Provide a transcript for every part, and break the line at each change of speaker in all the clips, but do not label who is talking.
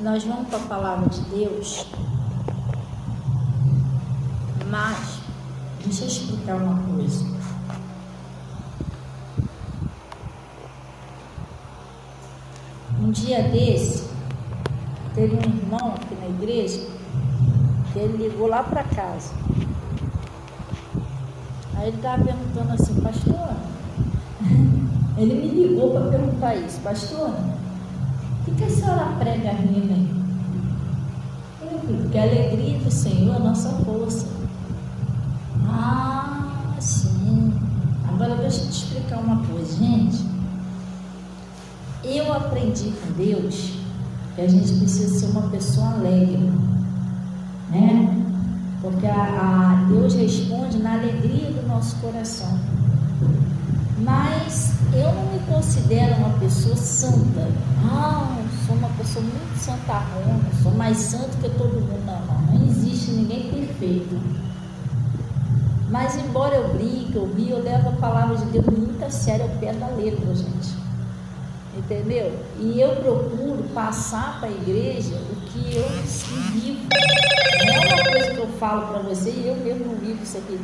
Nós vamos para a palavra de Deus, mas deixa eu explicar uma coisa. Um dia desse, teve um irmão aqui na igreja que ele ligou lá para casa. Aí ele estava perguntando assim: pastor, ele me ligou para perguntar isso, pastor, o que a senhora prega rindo aí? Eu falei: porque a alegria do Senhor é a nossa força. Ah, sim. Agora deixa eu te explicar uma coisa, gente. Eu aprendi com Deus que a gente precisa ser uma pessoa alegre, né? Porque Deus responde na alegria do nosso coração. Mas eu não me considero uma pessoa santa. Eu sou uma pessoa muito santarrona, sou mais santo que todo mundo. Não existe ninguém perfeito. Mas embora eu brinque, eu levo a palavra de Deus muito a sério, ao pé da letra, gente. Entendeu? E eu procuro passar para a igreja o que eu vivo. Não é uma coisa que eu falo para você e eu mesmo não vivo isso aqui.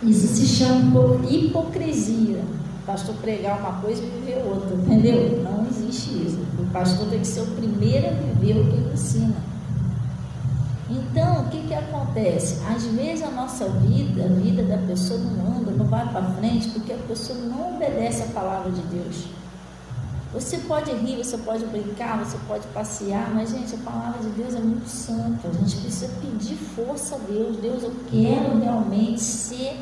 Isso se chama hipocrisia. O pastor pregar uma coisa e viver outra, entendeu? Não existe isso. O pastor tem que ser o primeiro a viver o que ele ensina. Então, o que acontece? Às vezes a nossa vida, a vida da pessoa não anda, não vai para frente, porque a pessoa não obedece a palavra de Deus. Você pode rir, você pode brincar, você pode passear, mas, gente, a palavra de Deus é muito santa. A gente precisa pedir força a Deus. Deus, eu quero realmente ser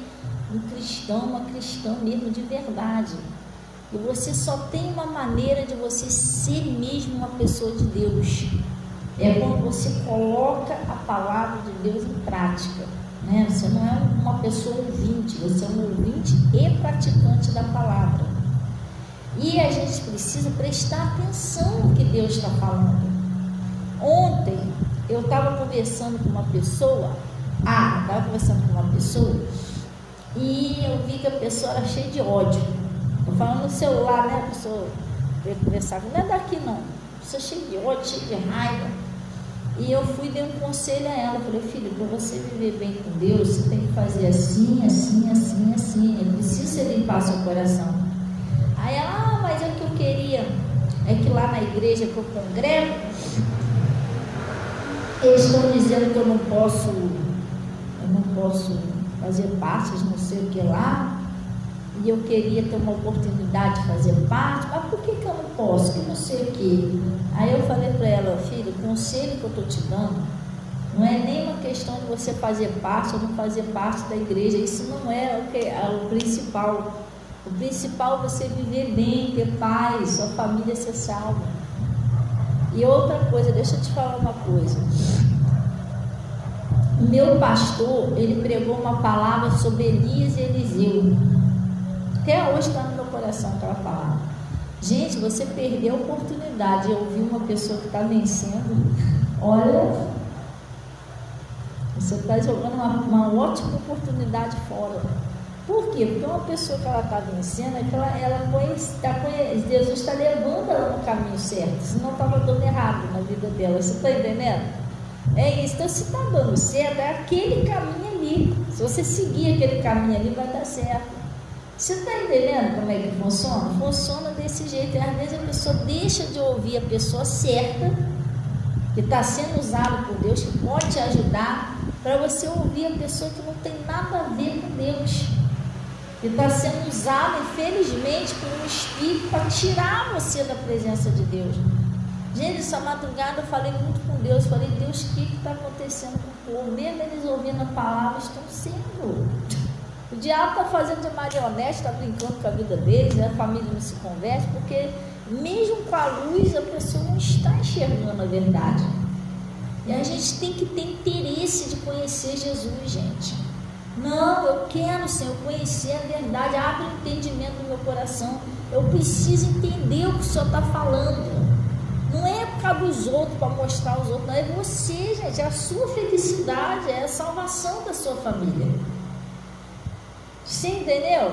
um cristão, uma cristã mesmo de verdade. E você só tem uma maneira de você ser mesmo uma pessoa de Deus. É quando você coloca a palavra de Deus em prática, né? Você não é uma pessoa ouvinte, você é um ouvinte e praticante da palavra. E a gente precisa prestar atenção no que Deus está falando. Ontem eu estava conversando com uma pessoa, e eu vi que a pessoa era cheia de ódio. Eu falando no celular, né? A pessoa veio conversar comigo, não é daqui não. A pessoa cheia de ódio, cheia de raiva. E eu fui e dei um conselho a ela. Falei: filha, para você viver bem com Deus, você tem que fazer assim, assim, assim, assim. É preciso você limpar seu coração. Aí ela: mas é o que eu queria é que lá na igreja que eu congrego, eles estão dizendo que eu não posso fazer parte de não sei o que lá, e eu queria ter uma oportunidade de fazer parte, mas por que eu não posso? Que não sei o que. Aí eu falei para ela: filha, o conselho que eu estou te dando não é nem uma questão de você fazer parte ou não fazer parte da igreja. Isso não é o principal. O principal é você viver bem, ter paz, sua família ser salva. E outra coisa, deixa eu te falar uma coisa. Meu pastor, ele pregou uma palavra sobre Elias e Eliseu. Até hoje está no meu coração aquela palavra. Gente, você perdeu a oportunidade de ouvir uma pessoa que está vencendo. Olha, você está jogando uma ótima oportunidade fora. Por quê? Porque uma pessoa que ela está vencendo é que Deus está levando ela no caminho certo, senão estava dando errado na vida dela. Você está entendendo? É isso. Então, se está dando certo, é aquele caminho ali. Se você seguir aquele caminho ali, vai dar certo. Você está entendendo como é que funciona? Funciona desse jeito. E às vezes a pessoa deixa de ouvir a pessoa certa, que está sendo usada por Deus, que pode te ajudar, para você ouvir a pessoa que não tem nada a ver com Deus, que está sendo usada, infelizmente, por um espírito para tirar você da presença de Deus. Gente, essa madrugada eu falei muito com Deus. Falei: Deus, o que está acontecendo com o povo? Mesmo eles ouvindo a palavra, estão sendo. O diabo está fazendo de marionete, está brincando com a vida deles, né? A família não se converte, porque mesmo com a luz a pessoa não está enxergando a verdade. E a gente tem que ter interesse de conhecer Jesus, gente. Não, eu quero, Senhor, conhecer a verdade. Abre o entendimento do meu coração. Eu preciso entender o que o Senhor está falando. Não é por causa dos outros, para mostrar aos outros, não. É você, gente. É a sua felicidade, é a salvação da sua família. Você entendeu?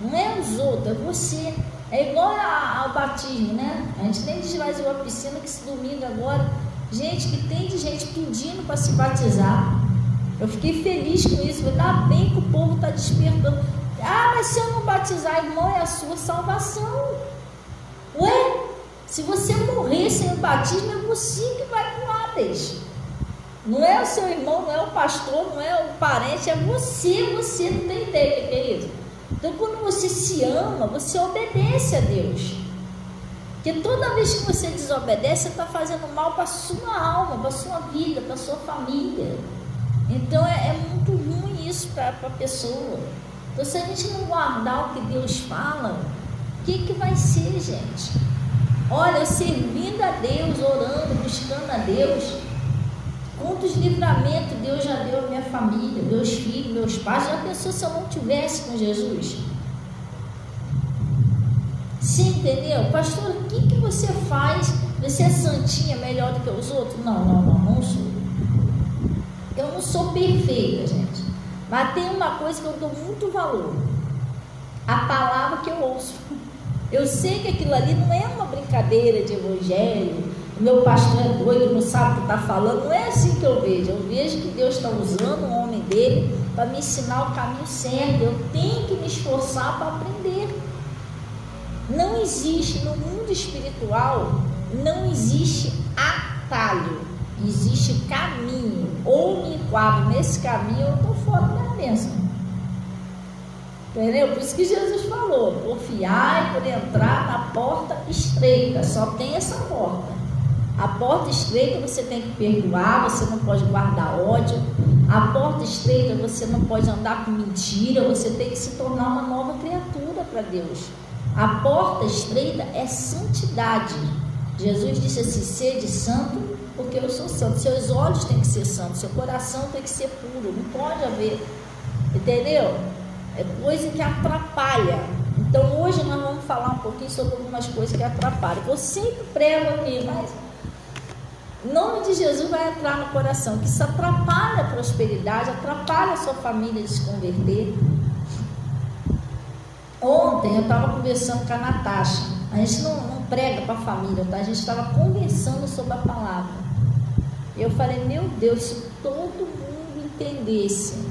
Não é os outros, é você. É igual ao batismo, né? A gente nem esvaziou a piscina, que esse domingo agora, gente, que tem de gente pedindo para se batizar. Eu fiquei feliz com isso, ainda bem que o povo está despertando. Ah, mas se eu não batizar, irmão, é a sua salvação. Ué, se você morrer sem o batismo, é você que vai para o Hades. Não é o seu irmão, não é o pastor, não é o parente, é você não tem ideia, querido. Então, quando você se ama, você obedece a Deus. Porque toda vez que você desobedece, você está fazendo mal para a sua alma, para a sua vida, para a sua família. Então, é muito ruim isso para a pessoa. Então, se a gente não guardar o que Deus fala, o que vai ser, gente? Olha, servindo a Deus, orando, buscando a Deus, quantos livramentos Deus já deu à minha família, meus filhos, meus pais. Já pensou se eu não tivesse com Jesus? Você entendeu? Pastor, o que você faz? Você é santinha melhor do que os outros? Não sou. Eu não sou perfeita, gente. Mas tem uma coisa que eu dou muito valor: a palavra que eu ouço. Eu sei que aquilo ali não é uma brincadeira de evangelho. O meu pastor é doido, não sabe o que está falando. Não é assim que eu vejo. Eu vejo que Deus está usando um homem dele para me ensinar o caminho certo. Eu tenho que me esforçar para aprender. Não existe no mundo espiritual, não existe atalho, existe caminho. Ou me enquadro nesse caminho, ou eu estou fora da bênção. Entendeu? Por isso que Jesus falou: confiai por entrar na porta estreita. Só tem essa porta. A porta estreita você tem que perdoar, você não pode guardar ódio. A porta estreita você não pode andar com mentira, você tem que se tornar uma nova criatura para Deus. A porta estreita é santidade. Jesus disse assim: sede santo, porque eu sou santo. Seus olhos têm que ser santos, seu coração tem que ser puro, não pode haver, entendeu? É coisa que atrapalha. Então hoje nós vamos falar um pouquinho sobre algumas coisas que atrapalham. Eu sempre prego aqui, mas em nome de Jesus vai entrar no coração, que isso atrapalha a prosperidade, atrapalha a sua família de se converter. Ontem eu estava conversando com a Natasha. A gente não prega para a família, tá? A gente estava conversando sobre a palavra. Eu falei: meu Deus, se todo mundo entendesse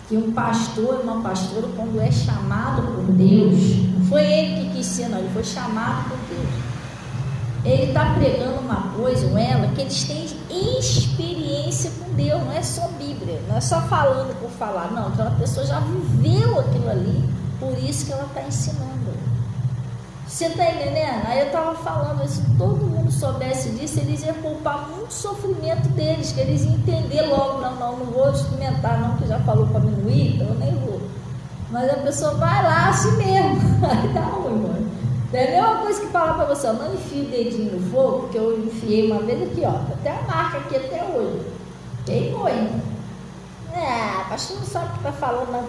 que um pastor e uma pastora, quando é chamado por Deus, não foi ele que quis ser, não, ele foi chamado por Deus. Ele está pregando uma coisa, ou ela, que eles têm experiência com Deus, não é só Bíblia, não é só falando por falar, não, aquela pessoa já viveu aquilo ali, por isso que ela está ensinando. Você está entendendo? Aí eu estava falando, se todo mundo soubesse disso, eles iam poupar muito sofrimento deles, que eles iam entender logo: não vou experimentar, não, que já falou para mim não ir, então eu nem vou. Mas a pessoa vai lá assim mesmo, aí dá ruim, mano. É a mesma coisa que falar para você: não enfia o dedinho no fogo, porque eu enfiei uma vez aqui, ó, até a marca aqui até hoje. Queimou, hein? Pastor não sabe o que está falando, não.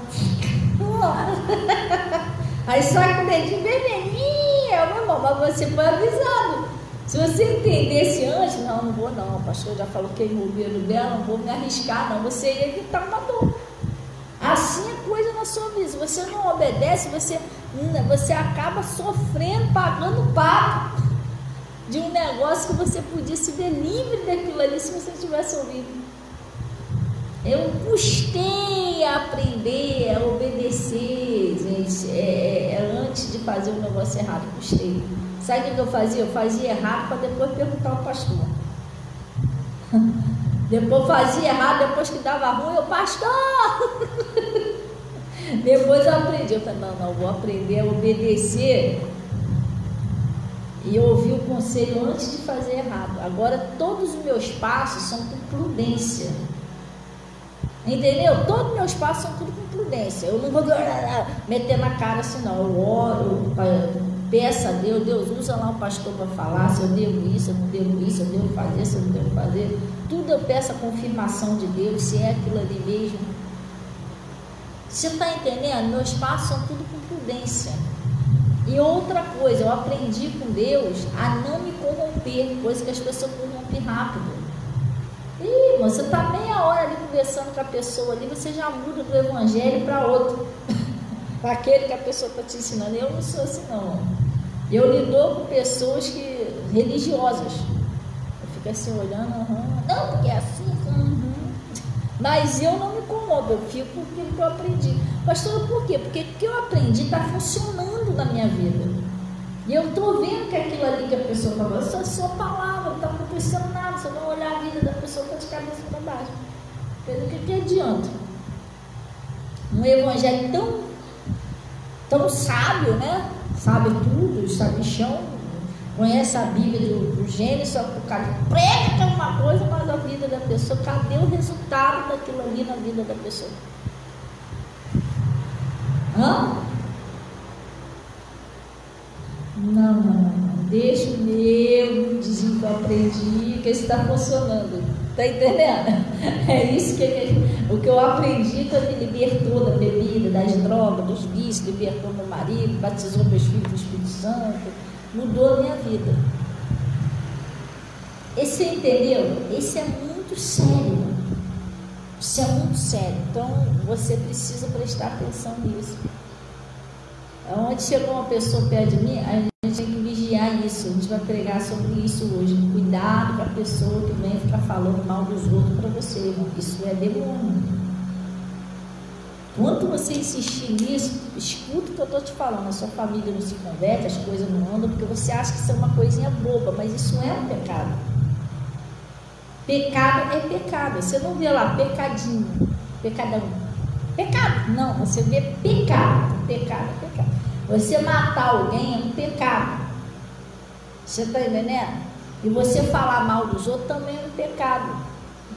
Aí sai com o dedinho vermelhinho, meu irmão, mas você foi avisado. Se você entendesse antes: não vou não, o pastor já falou que queimou o dedo dela, não vou me arriscar, não, você ia evitar uma dor. Assim é coisa na sua vida. Se você não obedece, você acaba sofrendo, pagando pato de um negócio que você podia se ver livre daquilo ali se você tivesse ouvido. Eu custei a aprender a obedecer, gente, antes de fazer um negócio errado, custei. Sabe o que eu fazia? Eu fazia errado para depois perguntar ao pastor. Depois fazia errado, depois que dava ruim, eu: pastor! Depois eu aprendi. Eu falei: não, vou aprender a obedecer e ouvir o conselho antes de fazer errado. Agora todos os meus passos são com prudência. Entendeu? Todos os meus passos são tudo com prudência. Eu não vou meter na cara assim, não. Eu oro, peço a Deus: Deus, usa lá o pastor para falar se eu devo isso, eu não devo isso, eu devo fazer, se eu não devo fazer. Tudo eu peço a confirmação de Deus, se é aquilo ali mesmo. Você está entendendo? Meus passos são tudo com prudência. E outra coisa, eu aprendi com Deus a não me corromper, coisa que as pessoas corrompem rápido. Ih, você está meia hora ali conversando com a pessoa ali, você já muda do evangelho para outro, para aquele que a pessoa está te ensinando. Eu não sou assim, não. Eu lido com pessoas religiosas. Eu fico assim olhando, não, porque é assim, mas eu não me incomodo, eu fico com aquilo que eu aprendi. Pastor, por quê? Porque o que eu aprendi está funcionando na minha vida. E eu estou vendo que aquilo ali que a pessoa está falando, é só palavra, não está acontecendo nada, você vai olhar a vida da pessoa está de cabeça para baixo. O que adianta? Um evangelho tão sábio, né? Sabe tudo, sabe chão, conhece a Bíblia do Gênesis, só que o cara prega que é uma coisa, mas a vida da pessoa, cadê o resultado daquilo ali na vida da pessoa? Não. Deixa o meu dizer que eu aprendi, que isso está funcionando. Está entendendo? É isso o que eu aprendi quando me libertou da bebida, das drogas, dos vícios, libertou meu marido, batizou meus filhos do Espírito Santo, mudou a minha vida. Esse, entendeu? Esse é muito sério. Isso é muito sério. Então você precisa prestar atenção nisso. Onde chegou uma pessoa perto de mim, a gente tem que vigiar isso. A gente vai pregar sobre isso hoje. Cuidado com a pessoa que vem ficar falando mal dos outros para você, irmão. Isso é demônio. Quanto você insistir nisso, escuta o que eu estou te falando. A sua família não se converte, as coisas não andam, porque você acha que isso é uma coisinha boba, mas isso é um pecado. Pecado é pecado. Você não vê lá pecadinho, pecadão. Pecado, não, você vê pecado. Pecado é pecado. Você matar alguém é um pecado. Você está entendendo? E você falar mal dos outros também é um pecado.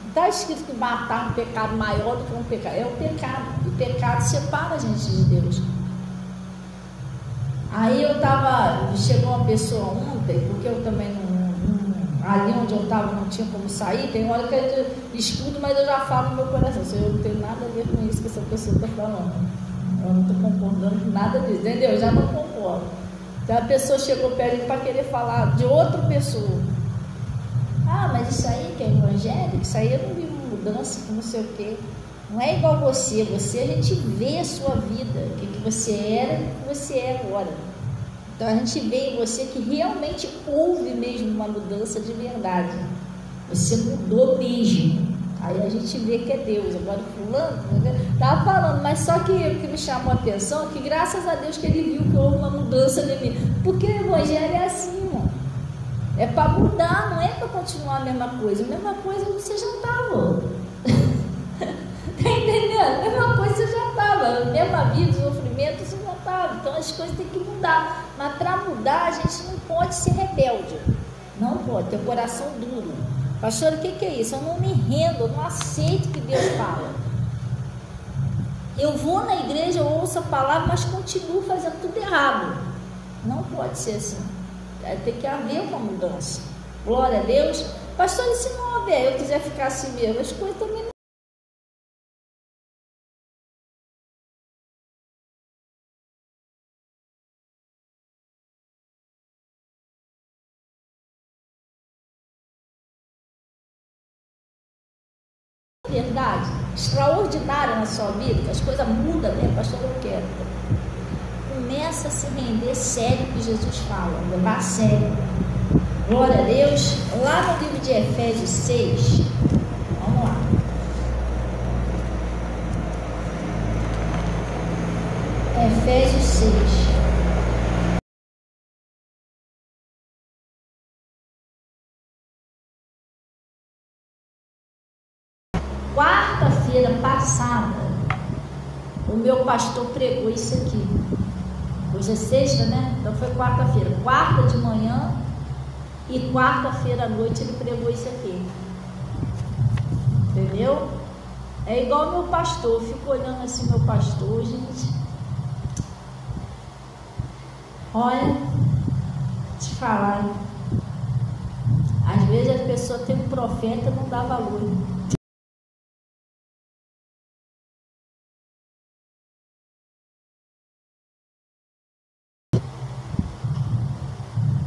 Está escrito que matar é um pecado maior do que um pecado. É um pecado. E pecado separa a gente de Deus. Aí chegou uma pessoa ontem, porque eu também ali onde eu estava não tinha como sair. Tem hora que eu escuto, mas eu já falo no meu coração. Eu não tenho nada a ver com isso que essa pessoa está falando. Eu não estou concordando com nada disso, entendeu? Eu já não concordo. Então a pessoa chegou perto de mim para querer falar de outra pessoa. Mas isso aí que é evangélico, isso aí eu não vi mudança, não sei o quê. Não é igual você. Você, a gente vê a sua vida, o que você era e o que você é agora. Então a gente vê em você que realmente houve mesmo uma mudança de verdade. Você mudou mesmo. Aí a gente vê que é Deus. Agora fulano estava falando, mas só que o que me chamou a atenção é que graças a Deus que ele viu que houve uma mudança em mim. Porque o evangelho é assim, irmão. É para mudar, não é para continuar a mesma coisa. A mesma coisa você já estava. Está entendendo? A mesma coisa você já estava. A mesma vida, sofrimento você já estava. Então as coisas têm que mudar. Mas para mudar a gente não pode ser rebelde. Não pode, ter o coração duro. Pastor, o que é isso? Eu não me rendo, eu não aceito o que Deus fala. Eu vou na igreja, eu ouço a palavra, mas continuo fazendo tudo errado. Não pode ser assim. Tem que haver uma mudança. Glória a Deus. Pastor, e se não houver, eu quiser ficar assim mesmo, as coisas também não. Verdade extraordinária na sua vida, que as coisas mudam mesmo, pastor, eu quero. Começa a se render sério o que Jesus fala, levar a sério. Glória a Deus. Lá no livro de Efésios 6, vamos lá. Efésios 6. Quarta-feira passada, o meu pastor pregou isso aqui. Hoje é sexta, né? Então foi quarta-feira. Quarta de manhã e quarta-feira à noite ele pregou isso aqui. Entendeu? É igual meu pastor. Eu fico olhando assim meu pastor, gente. Olha, te falar. Às vezes a pessoa tem um profeta e não dá valor.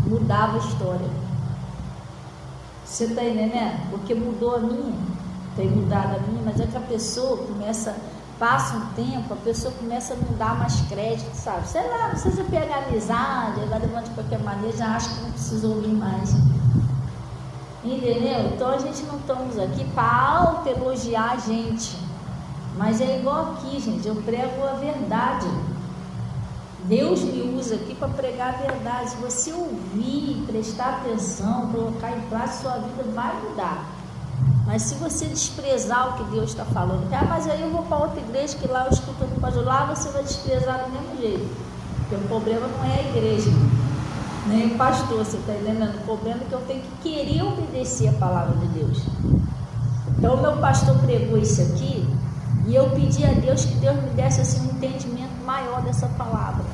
Mudava a história. Você está entendendo? Porque mudou a minha, tem mudado a minha, mas é que a pessoa começa a passa um tempo, a pessoa começa a não dar mais crédito, sabe? Sei lá, não precisa pegar amizade, vai levando de qualquer maneira, já acha que não precisa ouvir mais. Entendeu? Então a gente não estamos aqui para auto-elogiar a gente. Mas é igual aqui, gente, eu prego a verdade. Deus me usa aqui para pregar a verdade. Se você ouvir, prestar atenção, colocar em prática, sua vida vai mudar. Mas se você desprezar o que Deus está falando, mas aí eu vou para outra igreja que lá eu escuto o pastor, lá você vai desprezar do mesmo jeito. Porque o problema não é a igreja, nem o pastor, você está entendendo? O problema é que eu tenho que querer obedecer a palavra de Deus. Então o meu pastor pregou isso aqui, e eu pedi a Deus que Deus me desse assim, um entendimento maior dessa palavra.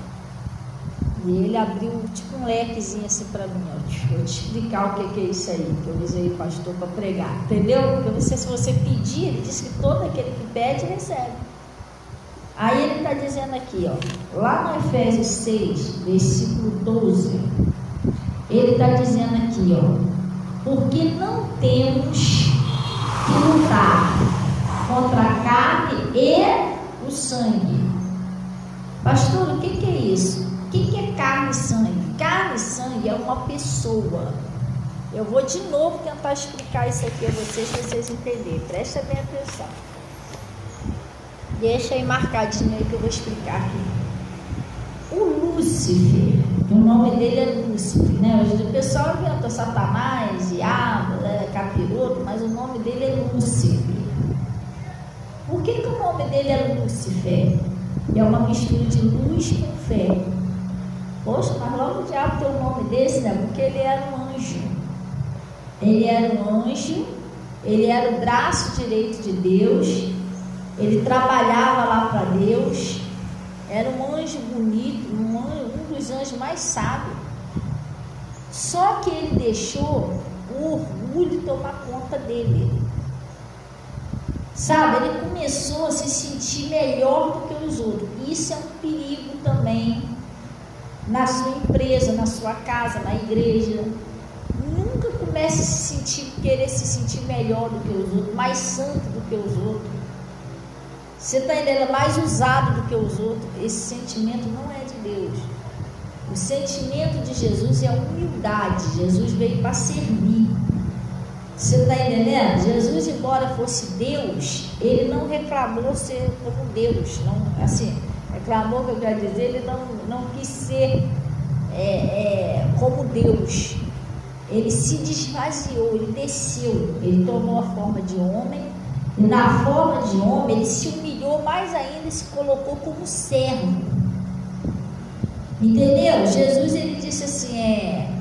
E ele abriu tipo um lequezinho assim para mim, ó. Vou te explicar o que é isso aí, que eu usei pastor para pregar, entendeu? Porque você, se você pedir, ele diz que todo aquele que pede, recebe. Aí ele está dizendo aqui, ó, lá no Efésios 6, versículo 12, ele está dizendo aqui, ó, porque não temos que lutar contra a carne e o sangue. Pastor, o que é isso? O que é carne e sangue? Carne e sangue é uma pessoa. Eu vou de novo tentar explicar isso aqui a vocês, para vocês entenderem. Presta bem atenção. Deixa aí marcadinho aí que eu vou explicar aqui. O Lúcifer, o nome dele é Lúcifer, né? Hoje o pessoal inventou Satanás, diabo, capiroto, mas o nome dele é Lúcifer. Por que o nome dele é Lúcifer? É uma mistura de luz com fé. Poxa, mas logo o diabo tem um nome desse, né? Porque ele era um anjo. Ele era um anjo, ele era o braço direito de Deus, ele trabalhava lá para Deus, era um anjo bonito, um dos anjos mais sábios. Só que ele deixou o orgulho tomar conta dele. Sabe, ele começou a se sentir melhor do que os outros. Isso é um perigo também na sua empresa, na sua casa, na igreja. Nunca comece a se sentir, querer se sentir melhor do que os outros, mais santo do que os outros. Você está entendendo? Mais usado do que os outros. Esse sentimento não é de Deus. O sentimento de Jesus é a humildade. Jesus veio para servir. Você está entendendo? Jesus, embora fosse Deus, ele não reclamou ser como Deus. Não, assim, reclamou, que eu quero dizer, ele não quis ser como Deus. Ele se esvaziou, ele desceu, ele tomou a forma de homem, e na forma de homem ele se humilhou mais ainda e se colocou como servo. Entendeu? Jesus, ele disse assim,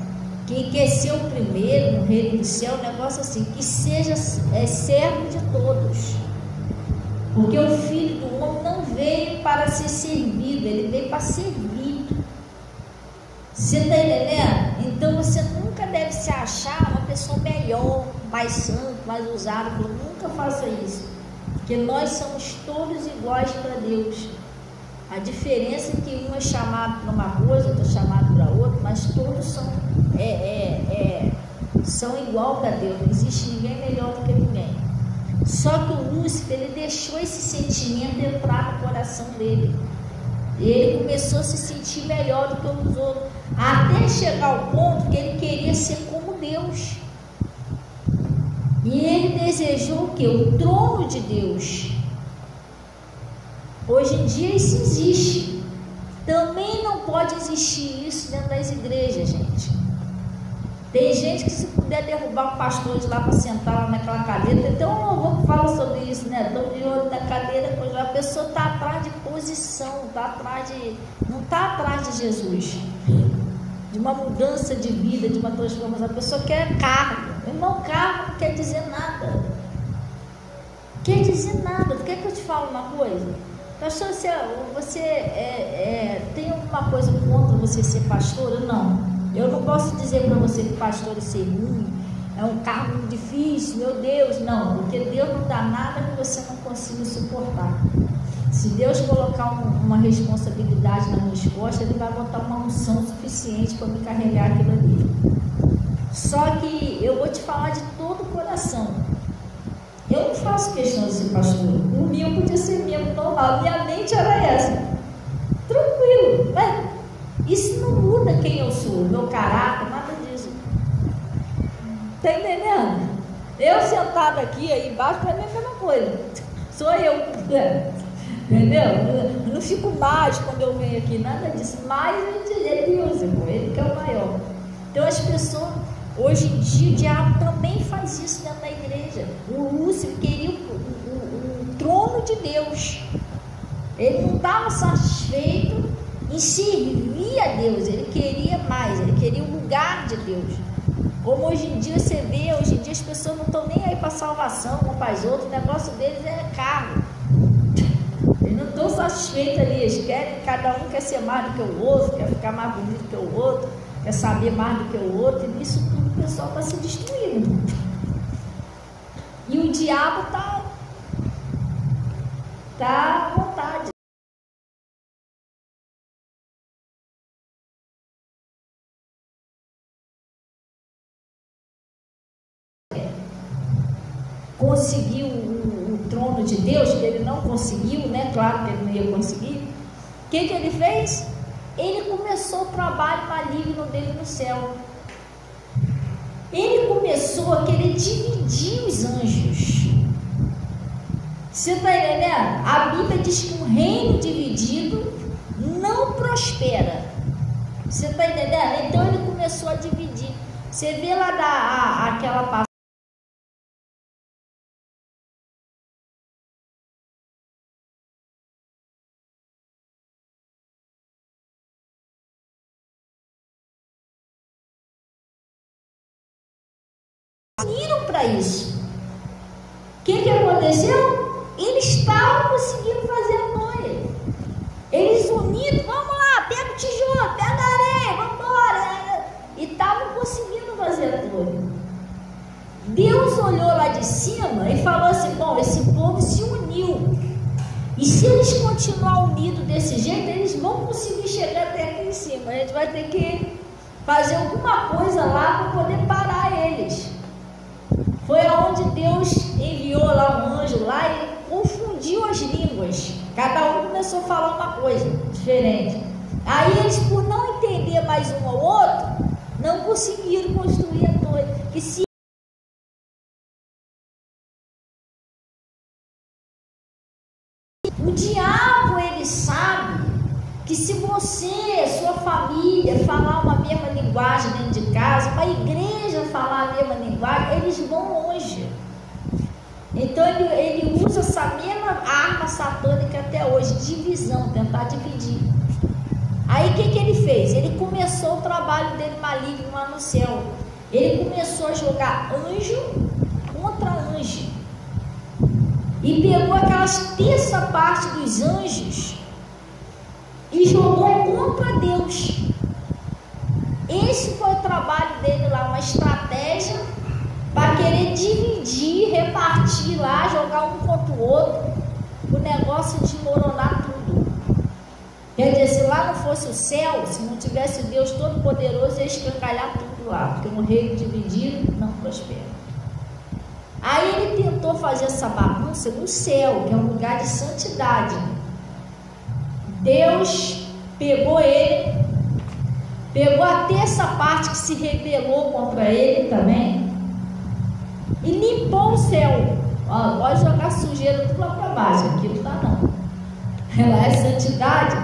quem quer ser o primeiro no reino do céu, um negócio assim, que seja servo de todos. Porque o Filho do Homem não veio para ser servido, ele veio para servir. Você está entendendo? Então você nunca deve se achar uma pessoa melhor, mais santo, mais usada. Nunca faça isso. Porque nós somos todos iguais para Deus. A diferença é que um é chamado para uma coisa, outro é chamado para outra, mas todos são igual para Deus. Não existe ninguém melhor do que ninguém. Só que o Lúcifer, ele deixou esse sentimento entrar no coração dele. E ele começou a se sentir melhor do que os outros, até chegar ao ponto que ele queria ser como Deus. E ele desejou o quê? O trono de Deus. Hoje em dia isso existe. Também não pode existir isso dentro das igrejas, gente. Tem gente que, se puder derrubar o pastor de lá para sentar lá naquela cadeira, tem um louvor que fala sobre isso, né? Estão de olho na cadeira, pois a pessoa está atrás de posição, não está atrás de Jesus, de uma mudança de vida, de uma transformação. A pessoa quer cargo. Irmão, cargo não quer dizer nada. Quer dizer nada. Tu quer que eu te fale uma coisa? Pastor, você tem alguma coisa contra você ser pastor? Não. Eu não posso dizer para você que pastor é ser ruim, é um cargo difícil, meu Deus, não, porque Deus não dá nada que você não consiga suportar. Se Deus colocar uma responsabilidade nas minhas costas, Ele vai botar uma unção suficiente para me carregar aquilo ali. Só que eu vou te falar de todo o coração. Eu não faço questão de ser pastor. O meu podia ser membro normal. Minha mente era essa. Tranquilo. Mas isso não muda quem eu sou, meu caráter, nada disso. Tá entendendo? Eu sentado aqui, aí embaixo, para mim é a mesma coisa. Sou eu. Entendeu? Eu não fico mais quando eu venho aqui, nada disso. Mas é Deus, irmão, Ele que é o maior. Então as pessoas, hoje em dia, o diabo também faz isso dentro da igreja. O Lúcifer queria o trono de Deus. Ele não estava satisfeito em servir a Deus, ele queria mais, ele queria o lugar de Deus. Como hoje em dia você vê, hoje em dia as pessoas não estão nem aí para salvação, um para os outros, o negócio deles é carro. Eles não estão satisfeitos ali, eles querem, cada um quer ser mais do que o outro, quer ficar mais bonito que o outro, quer saber mais do que o outro, e nisso tudo o pessoal está se destruindo. E o diabo está à vontade. Conseguiu o trono de Deus, que ele não conseguiu, né? Claro que ele não ia conseguir. O que ele fez? Ele começou o trabalho maligno dele no céu. Ele começou a querer dividir os anjos. Você está entendendo? A Bíblia diz que um reino dividido não prospera. Você está entendendo? Então ele começou a dividir. Você vê lá aquela passagem. Uniram para isso. O que aconteceu? Eles estavam conseguindo fazer a torre. Eles unidos, vamos lá, pega o tijolo, pega a areia, vamos embora. E estavam conseguindo fazer a torre. Deus olhou lá de cima e falou assim: bom, esse povo se uniu. E se eles continuarem unidos desse jeito, eles vão conseguir chegar até aqui em cima. A gente vai ter que fazer alguma coisa lá para poder parar eles. Foi aonde Deus enviou lá um anjo lá e confundiu as línguas. Cada um começou a falar uma coisa diferente. Aí eles, por não entender mais um ao outro, não conseguiram construir a torre. Que se o diabo, ele sabe que se você, sua família, falar uma mesma linguagem dentro de casa, uma igreja falar a mesma linguagem, eles vão longe. Então ele usa essa mesma arma satânica até hoje, divisão, tentar dividir. Aí o que ele fez? Ele começou o trabalho dele maligno lá no céu. Ele começou a jogar anjo contra anjo. E pegou aquelas terça parte dos anjos e jogou contra Deus. Esse foi o trabalho dele lá, uma estratégia para querer dividir, repartir lá, jogar um contra o outro, o negócio de desmoronar tudo. Quer dizer, se lá não fosse o céu, se não tivesse Deus Todo-Poderoso, ia escancalhar tudo lá, porque um reino dividido não prospera. Aí ele tentou fazer essa bagunça no céu, que é um lugar de santidade. Deus pegou ele, pegou a terça parte que se rebelou contra ele também e limpou o céu. Ó, pode jogar sujeira tudo lá para baixo, aqui não está não. Ela é santidade.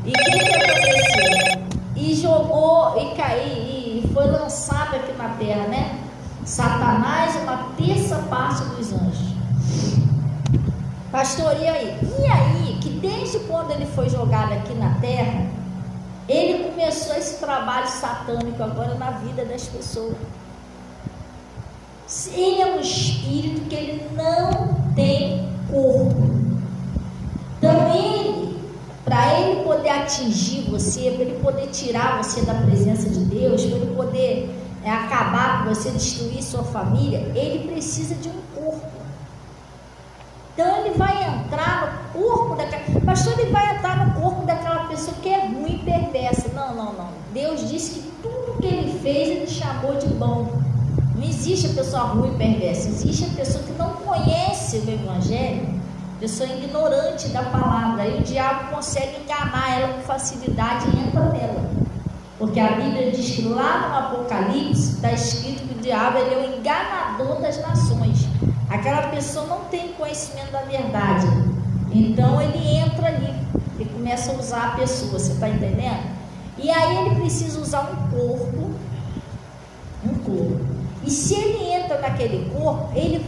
E o que aconteceu? E jogou e caiu, e foi lançado aqui na terra, né? Satanás, uma terça parte dos anjos. Pastor, e aí? Que desde quando ele foi jogado aqui na terra, ele começou esse trabalho satânico agora na vida das pessoas. Ele é um espírito que ele não tem corpo. Então para ele poder atingir você, para ele poder tirar você da presença de Deus, para ele poder acabar com você, destruir sua família, ele precisa de um corpo. Então ele vai entrar no corpo daquela... Pastor, ele vai entrar no corpo daquela pessoa que é ruim e perversa. Não. Deus disse que tudo que ele fez, ele chamou de bom. Não existe a pessoa ruim e perversa, existe a pessoa que não conhece o Evangelho, pessoa ignorante da palavra, aí o diabo consegue enganar ela com facilidade e entra nela, porque a Bíblia diz que lá no Apocalipse está escrito que o diabo ele é o enganador das nações. Aquela pessoa não tem conhecimento da verdade, então ele entra ali e começa a usar a pessoa, você está entendendo? E aí ele precisa usar um corpo, e se ele entra naquele corpo, ele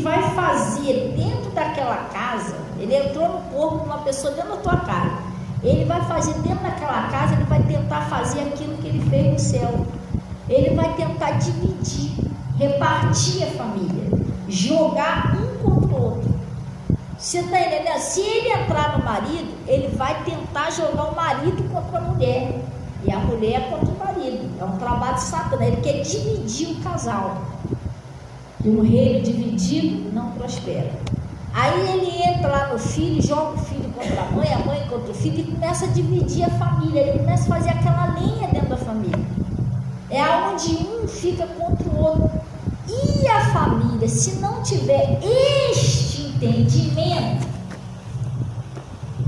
vai fazer dentro daquela casa, ele entrou no corpo de uma pessoa dentro da tua casa, ele vai fazer dentro daquela casa, ele vai tentar fazer aquilo que ele fez no céu, ele vai tentar dividir, repartir a família, jogar um contra o outro. Você está entendendo? Se ele entrar no marido, ele vai tentar jogar o marido contra a mulher, e a mulher contra o marido. É um trabalho de Satanás. Ele quer dividir o casal, e um reino dividido não prospera. Aí ele entra lá no filho, joga o filho contra a mãe contra o filho, e começa a dividir a família. Ele começa a fazer aquela linha dentro da família, é onde um fica contra o outro. E a família, se não tiver este entendimento,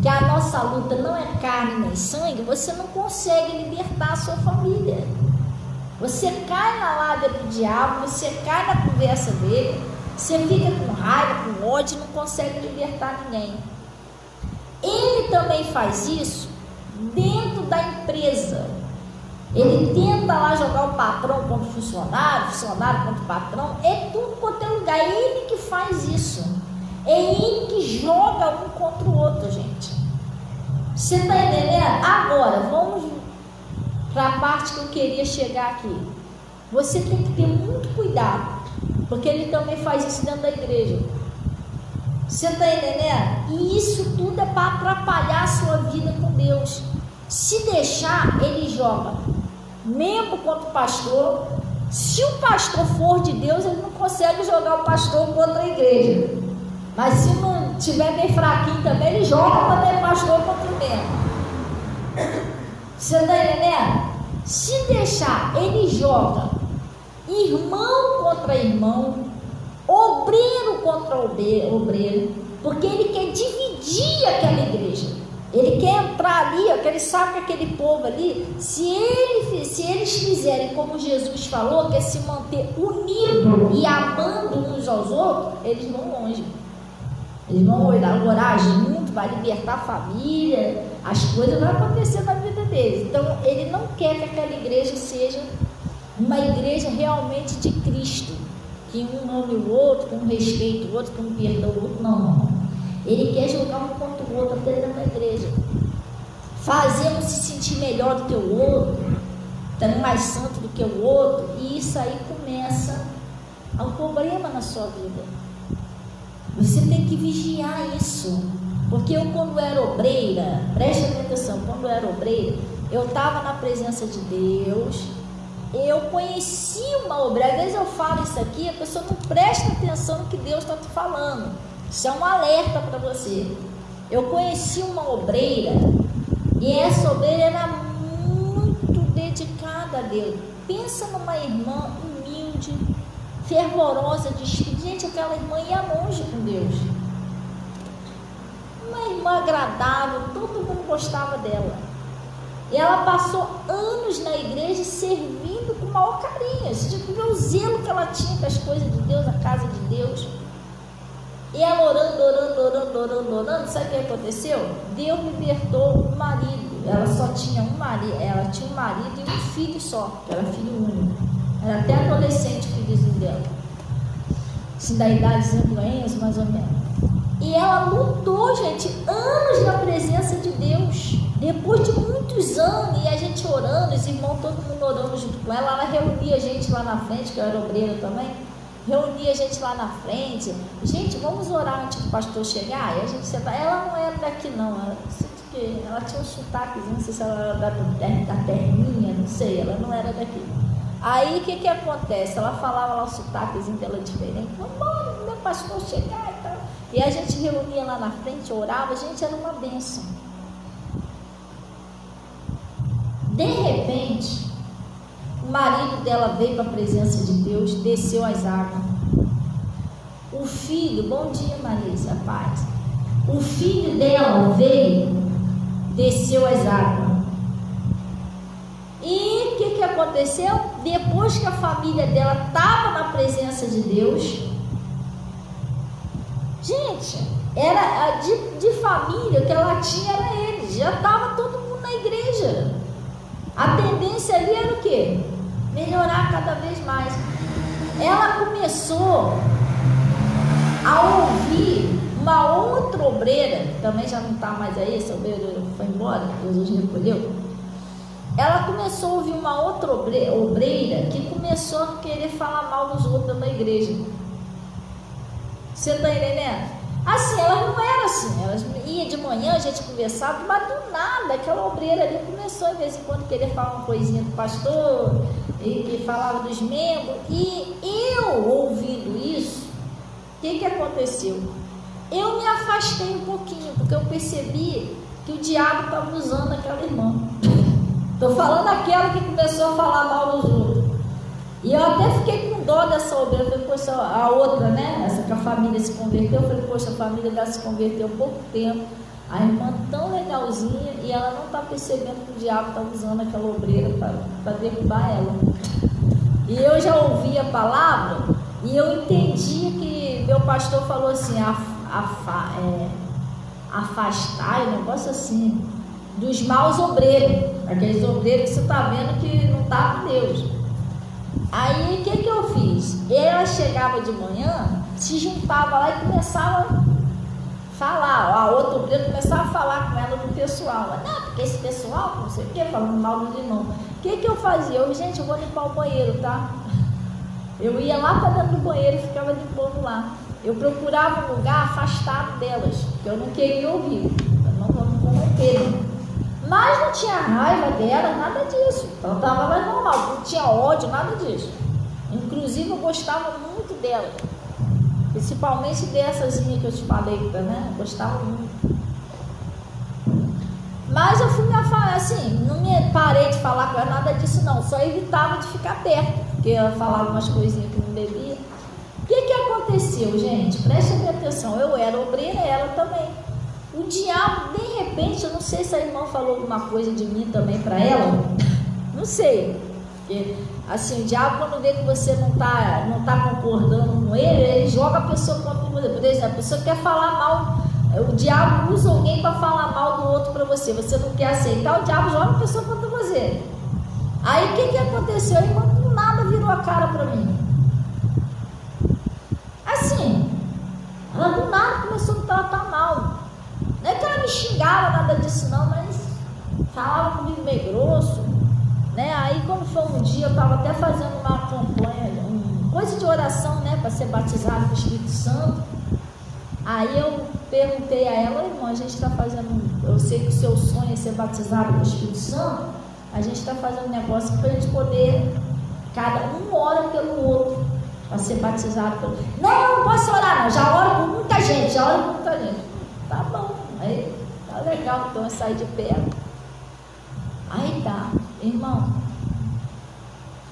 que a nossa luta não é carne nem sangue, você não consegue libertar a sua família. Você cai na lábia do diabo, você cai na conversa dele, você fica com raiva, com ódio, não consegue libertar ninguém. Ele também faz isso dentro da empresa. Ele tenta lá jogar o patrão contra o funcionário contra o patrão, é tudo quanto é lugar, é ele que faz isso, é ele que joga um contra o outro, gente. Você está entendendo? Agora, vamos para a parte que eu queria chegar aqui. Você tem que ter muito cuidado, porque ele também faz isso dentro da igreja. Você está entendendo? E isso tudo é para atrapalhar a sua vida com Deus. Se deixar, ele joga membro contra o pastor. Se o pastor for de Deus, ele não consegue jogar o pastor contra a igreja. Mas se não tiver bem fraquinho também, ele joga também o pastor contra o membro. Você está entendendo? Se deixar, ele joga irmão contra irmão, obreiro contra obreiro, porque ele quer dividir aquela igreja. Ele quer entrar ali, ele sabe que aquele povo ali, se eles fizerem como Jesus falou, que é se manter unido e amando uns aos outros, eles vão longe. Eles vão orar junto, vai libertar a família, as coisas vão acontecer na vida deles. Então, ele não quer que aquela igreja seja uma igreja realmente de Cristo, que um ame o outro, que um respeite o outro, que um perdoa o outro. Não. Ele quer jogar um contra o outro até dentro da igreja, fazer um se sentir melhor do que o outro, também mais santo do que o outro, e isso aí começa um problema na sua vida. Você tem que vigiar isso, porque eu, quando era obreira, preste atenção, quando eu era obreira, eu estava na presença de Deus, eu conheci uma obreira. Às vezes eu falo isso aqui, a pessoa não presta atenção no que Deus está te falando. Isso é um alerta para você. Eu conheci uma obreira, e essa obreira era muito dedicada a Deus. Pensa numa irmã humilde, fervorosa de espírito. Gente, aquela irmã ia longe com Deus. Uma irmã agradável, todo mundo gostava dela. E ela passou anos na igreja servindo com o maior carinho. Você tinha que ver o zelo que ela tinha com as coisas de Deus, a casa de Deus. E ela orando, sabe o que aconteceu? Deus libertou o marido. Ela só tinha um marido, ela tinha um marido e um filho só, que era filho único. Era até adolescente o filhozinho dela. Assim, da idade de 5 anos, mais ou menos. E ela lutou, gente, anos na presença de Deus. Depois de muitos anos, e a gente orando, os irmãos, todo mundo orando junto com ela. Ela reunia a gente lá na frente, que eu era obreira também. Reunia a gente lá na frente. Gente, vamos orar antes do pastor chegar. E a gente senta. Ela não era daqui, não. Ela tinha um sotaquezinho, não sei se ela era da terrinha, não sei. Ela não era daqui. Aí o que acontece? Ela falava lá o sotaquezinho dela diferente. Vamos, meu pastor chegar e tal. E a gente reunia lá na frente, orava. A gente era uma bênção. De repente, O marido dela veio para a presença de Deus, desceu as águas. O filho, bom dia Marisa, paz. O filho dela veio, desceu as águas. E o que aconteceu? Depois que a família dela estava na presença de Deus, gente, era de família, o que ela tinha era eles, já estava todo mundo na igreja. A tendência ali era o quê? Melhorar cada vez mais. Ela começou a ouvir uma outra obreira, também já não está mais aí, essa obreira foi embora, Jesus recolheu. Ela começou a ouvir uma outra obreira que começou a querer falar mal dos outros na igreja. Você está entendendo? Assim, elas não eram assim, elas iam de manhã, a gente conversava, mas do nada, aquela obreira ali começou de vez em quando querer falar uma coisinha do pastor, e que falava dos membros, e eu ouvindo isso, o que aconteceu? Eu me afastei um pouquinho, porque eu percebi que o diabo estava usando aquela irmã. Estou falando aquela que começou a falar mal dos outros. E eu até fiquei com dó dessa obreira. Eu falei, poxa, a outra, né? Essa que a família se converteu. Eu falei, poxa, a família dela se converteu há pouco tempo. A irmã tão legalzinha e ela não está percebendo que o diabo está usando aquela obreira para derrubar ela. E eu já ouvi a palavra e eu entendi que meu pastor falou assim, afastar, um negócio assim, dos maus obreiros, aqueles obreiros que você está vendo que não está com Deus. Aí o que eu fiz? Ela chegava de manhã, se juntava lá e começava a falar, a outra obreira começava a falar com ela do pessoal. Não, porque esse pessoal, não sei o que, falando mal dos irmãos. O que eu fazia? Gente, eu vou limpar o banheiro, tá? Eu ia lá para dentro do banheiro e ficava limpando lá. Eu procurava um lugar afastado delas, porque eu não queria ouvir, eu não queria. Mas não tinha raiva dela, nada disso. Ela estava mais normal, não tinha ódio, nada disso. Inclusive eu gostava muito dela, principalmente dessazinha que eu te falei, né? Eu gostava muito. Mas eu fui me afastar, assim, não me parei de falar com ela, nada disso não, só evitava de ficar perto, porque ela falava umas coisinhas que não devia. O que aconteceu, gente? Prestem atenção, eu era obreira, ela também. O diabo, de repente, eu não sei se a irmã falou alguma coisa de mim também para ela, não sei, porque assim, o diabo quando vê que você não tá concordando com ele joga a pessoa contra você. Por exemplo, a pessoa quer falar mal, o diabo usa alguém para falar mal do outro para você, você não quer aceitar, o diabo joga a pessoa contra você. Aí o que aconteceu? A irmã do nada virou a cara para mim, assim, ela do nada começou a me tratar mal. Não é que ela me xingava, nada disso não, mas falava comigo meio grosso, né? Aí quando foi um dia, eu estava até fazendo uma campanha, coisa de oração, né? Para ser batizado com o Espírito Santo. Aí eu perguntei a ela, irmã, a gente está fazendo, eu sei que o seu sonho é ser batizado com o Espírito Santo, a gente está fazendo um negócio para a gente poder, cada um ora pelo outro, para ser batizado pelo... Não posso orar não, já oro por muita gente, Tá bom. Aí, tá legal, então eu saí de perto. Aí tá, irmão,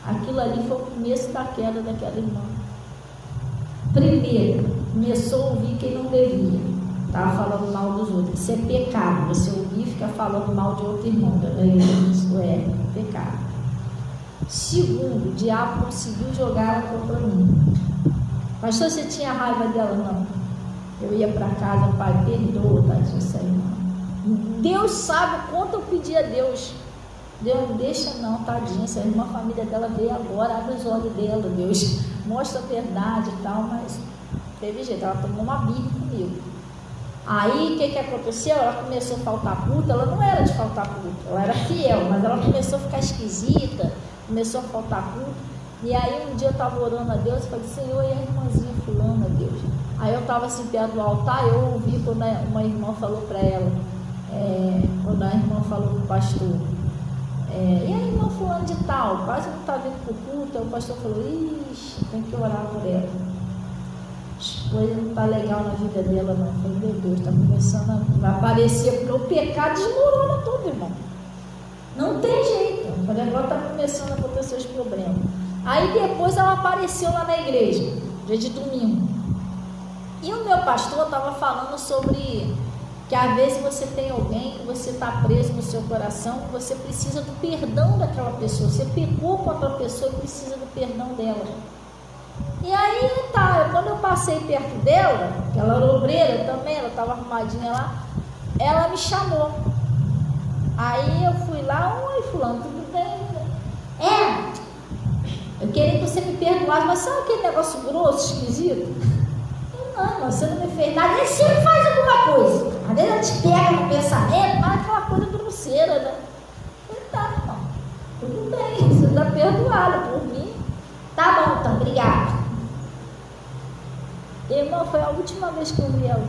aquilo ali foi o começo da queda daquela irmã. Primeiro, começou a ouvir quem não devia, estava falando mal dos outros. Isso é pecado, você ouvir e ficar falando mal de outro irmão. Isso é pecado. Segundo, o diabo conseguiu jogar ela contra mim. Pastor, você tinha raiva dela? Não. Eu ia para casa, pai, perdoa, tadinha, essa irmã. Deus sabe o quanto eu pedi a Deus. Deus não deixa não, tadinha, essa irmã, a família dela veio agora, abre os olhos dela, Deus, mostra a verdade e tal, mas teve jeito, ela tomou uma birra comigo. Aí, o que aconteceu? Ela começou a faltar culto, ela não era de faltar culto, ela era fiel, mas ela começou a ficar esquisita, começou a faltar culto, e aí um dia eu estava orando a Deus, e falei, Senhor, e a irmãzinha fulana, Deus? Aí eu estava assim perto do altar, eu ouvi quando uma irmã falou para ela, quando a irmã falou para o pastor, e a irmã fulano de tal, quase não está vindo para o culto, aí o pastor falou, ixi, tem que orar por ela. As coisas não está legal na vida dela não. Eu falei, meu Deus, está começando a aparecer, porque o pecado desmorona tudo, irmão. Não tem jeito. falei, agora está começando a acontecer os problemas. Aí depois ela apareceu lá na igreja, dia de domingo. E o meu pastor estava falando sobre que às vezes você tem alguém que você está preso no seu coração, que você precisa do perdão daquela pessoa. Você pecou contra a pessoa e precisa do perdão dela. E aí tá, quando eu passei perto dela, que ela era obreira também, ela estava arrumadinha lá, ela me chamou. Aí eu fui lá, oi fulano, tudo bem? Eu queria que você me perdoasse, mas sabe aquele negócio grosso, esquisito? Não, você não me fez nada, ele sempre faz alguma coisa. Às vezes ela te pega no pensamento, mas aquela coisa grosseira, né? Eu falei, tá, não, tudo bem, você está perdoado por mim. Tá bom, então, obrigada. Irmão, foi a última vez que eu vi ela.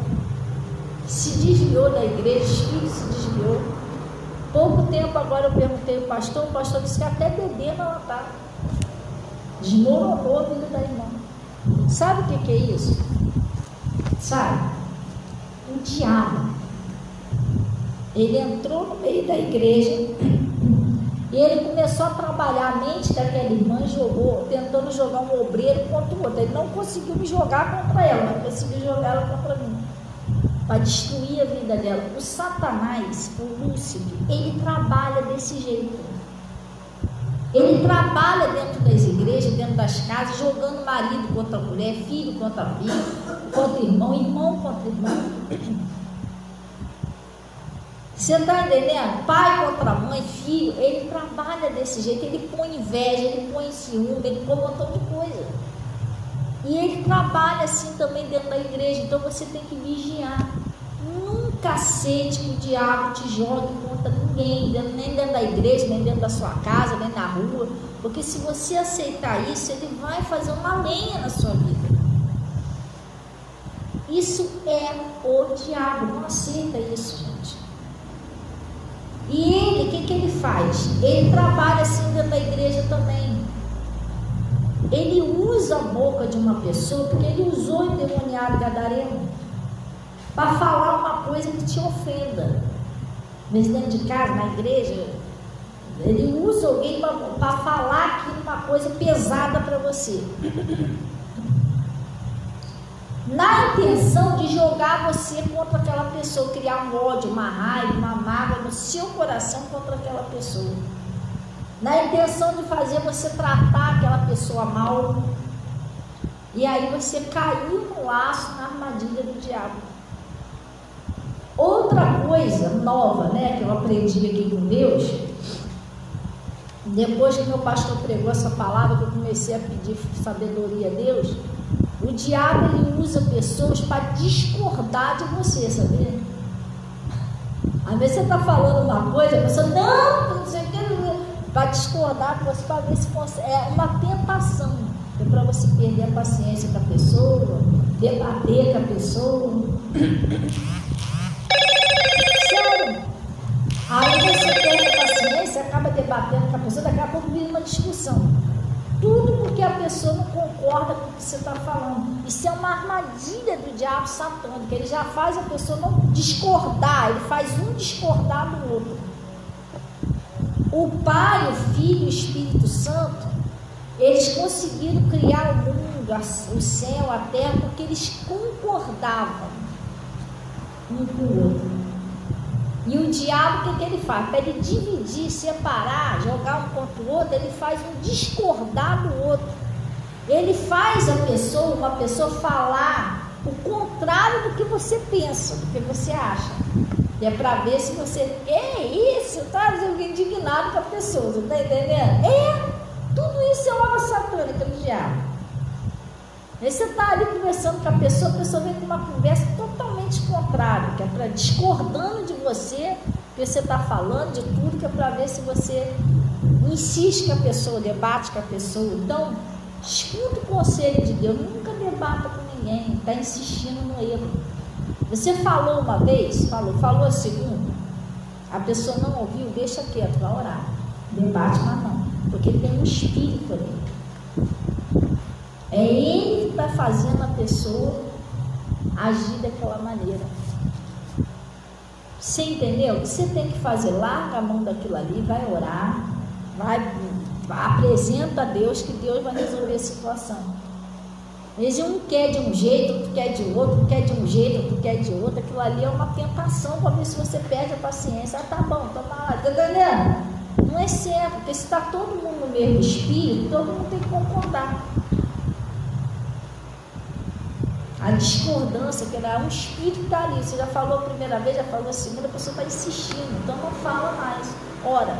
Se desviou da igreja, o espírito se desviou. Pouco tempo agora eu perguntei ao pastor, o pastor disse que até bebendo ela está. Desmoronou a vida da irmã. Sabe o que é isso? Sabe? O diabo. Ele entrou no meio da igreja e ele começou a trabalhar a mente daquela irmã e jogou, tentando jogar um obreiro contra o outro. Ele não conseguiu me jogar contra ela, mas conseguiu jogar ela contra mim, para destruir a vida dela. O Satanás, o Lúcifer, ele trabalha desse jeito. Ele trabalha dentro das igrejas, dentro das casas, jogando marido contra mulher, filho contra filho, contra irmão, irmão contra irmão. Você está entendendo? Pai contra mãe, filho, ele trabalha desse jeito, ele põe inveja, ele põe ciúme, ele põe um montão de coisa. E ele trabalha assim também dentro da igreja, então você tem que vigiar. Nunca aceite que o diabo te jogue contra ninguém, nem dentro da igreja, nem dentro da sua casa, nem na rua, porque se você aceitar isso, ele vai fazer uma lenha na sua vida. Isso é o diabo, não aceita isso, gente. E ele, o que ele faz? Ele trabalha assim dentro da igreja também. Ele usa a boca de uma pessoa, porque ele usou o endemoniado gadareno para falar uma coisa que te ofenda. Mas dentro de casa, na igreja, ele usa alguém para falar aqui uma coisa pesada para você, na intenção de jogar você contra aquela pessoa, criar um ódio, uma raiva, uma mágoa no seu coração contra aquela pessoa, na intenção de fazer você tratar aquela pessoa mal, e aí você caiu no laço, na armadilha do diabo. Outra coisa nova, né, que eu aprendi aqui com Deus, depois que meu pastor pregou essa palavra, que eu comecei a pedir sabedoria a Deus, o diabo ele usa pessoas para discordar de você, sabia? Às vezes você está falando uma coisa, a pessoa, não sei o que, para discordar com você, para ver se consegue. É uma tentação, é para você perder a paciência com a pessoa, debater com a pessoa. Sério. Aí você perde a paciência, acaba debatendo com a pessoa, daqui a pouco vira uma discussão. Tudo porque a pessoa não concorda com o que você está falando. Isso é uma armadilha do diabo satânico. Ele já faz a pessoa não discordar, ele faz um discordar do outro. O Pai, o Filho e o Espírito Santo, eles conseguiram criar o mundo, o céu, a terra, porque eles concordavam um com o outro. E o diabo, o que ele faz? Para ele dividir, separar, jogar um contra o outro, ele faz um discordar do outro. Ele faz a pessoa, uma pessoa falar o contrário do que você pensa, do que você acha. E é para ver se você, isso, tá indignado com a pessoa, você está entendendo? Tudo isso é obra satânica do diabo. Aí você está ali conversando com a pessoa vem com uma conversa totalmente contrária, que é para discordando de você, que você está falando de tudo, que é para ver se você insiste com a pessoa, debate com a pessoa. Então, escuta o conselho de Deus, nunca debata com ninguém, está insistindo no erro. Você falou uma vez, falou a segunda, a pessoa não ouviu, deixa quieto, vai orar. Debate, mas não, porque tem um espírito ali. É ele que está fazendo a pessoa agir daquela maneira. Você entendeu? O que você tem que fazer? Larga a mão daquilo ali, vai orar, apresenta a Deus, que Deus vai resolver a situação. Às vezes um quer de um jeito, outro quer de outro, um quer de um jeito, outro quer de outro. Aquilo ali é uma tentação para ver se você perde a paciência. Ah, tá bom, toma lá, tá entendendo? Não é certo, porque se está todo mundo no mesmo espírito, todo mundo tem que concordar. A discordância, que era um espírito que está ali. Você já falou a primeira vez, já falou a segunda, a pessoa está insistindo, então não fala mais. Ora,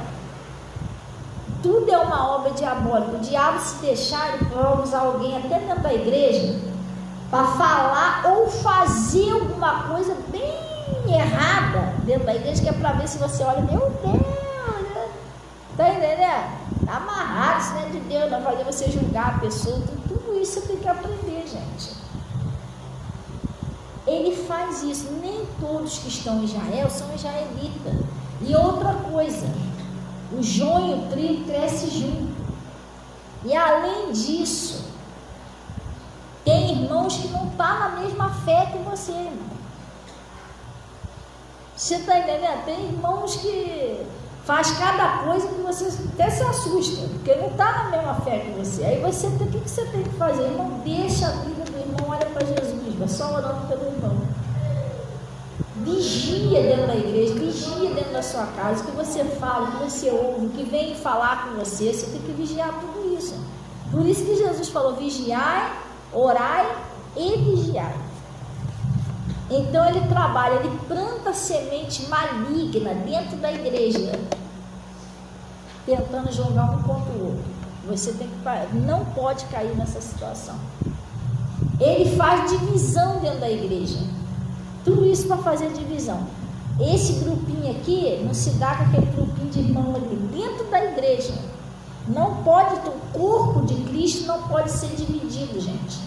tudo é uma obra diabólica. O diabo, se deixar, ele pode usar alguém até dentro da igreja para falar ou fazer alguma coisa bem errada dentro da igreja, que é para ver se você olha, meu Deus, né? Tá entendendo? Tá amarrado, isso não é de Deus, não vai você julgar a pessoa. Então, tudo isso você tem que aprender, gente. Ele faz isso. Nem todos que estão em Israel são israelitas. E outra coisa, o joio e o trigo crescem junto. E além disso, tem irmãos que não estão na mesma fé que você, irmão. Você está entendendo? Tem irmãos que faz cada coisa que você até se assusta, porque não está na mesma fé que você. Aí você tem, o que você tem que fazer? Irmão, deixa a vida do irmão, olha para Jesus, vai só orando pelo irmão. Vigia dentro da igreja, vigia dentro da sua casa, o que você fala, o que você ouve, o que vem falar com você, você tem que vigiar tudo isso. Por isso que Jesus falou, vigiai, orai e vigiai. Então ele trabalha, ele planta semente maligna dentro da igreja, tentando jogar um contra o outro. Você tem que, não pode cair nessa situação. Ele faz divisão dentro da igreja. Tudo isso para fazer divisão. Esse grupinho aqui não se dá com aquele grupinho de irmão ali dentro da igreja. Não pode, o corpo de Cristo não pode ser dividido, gente.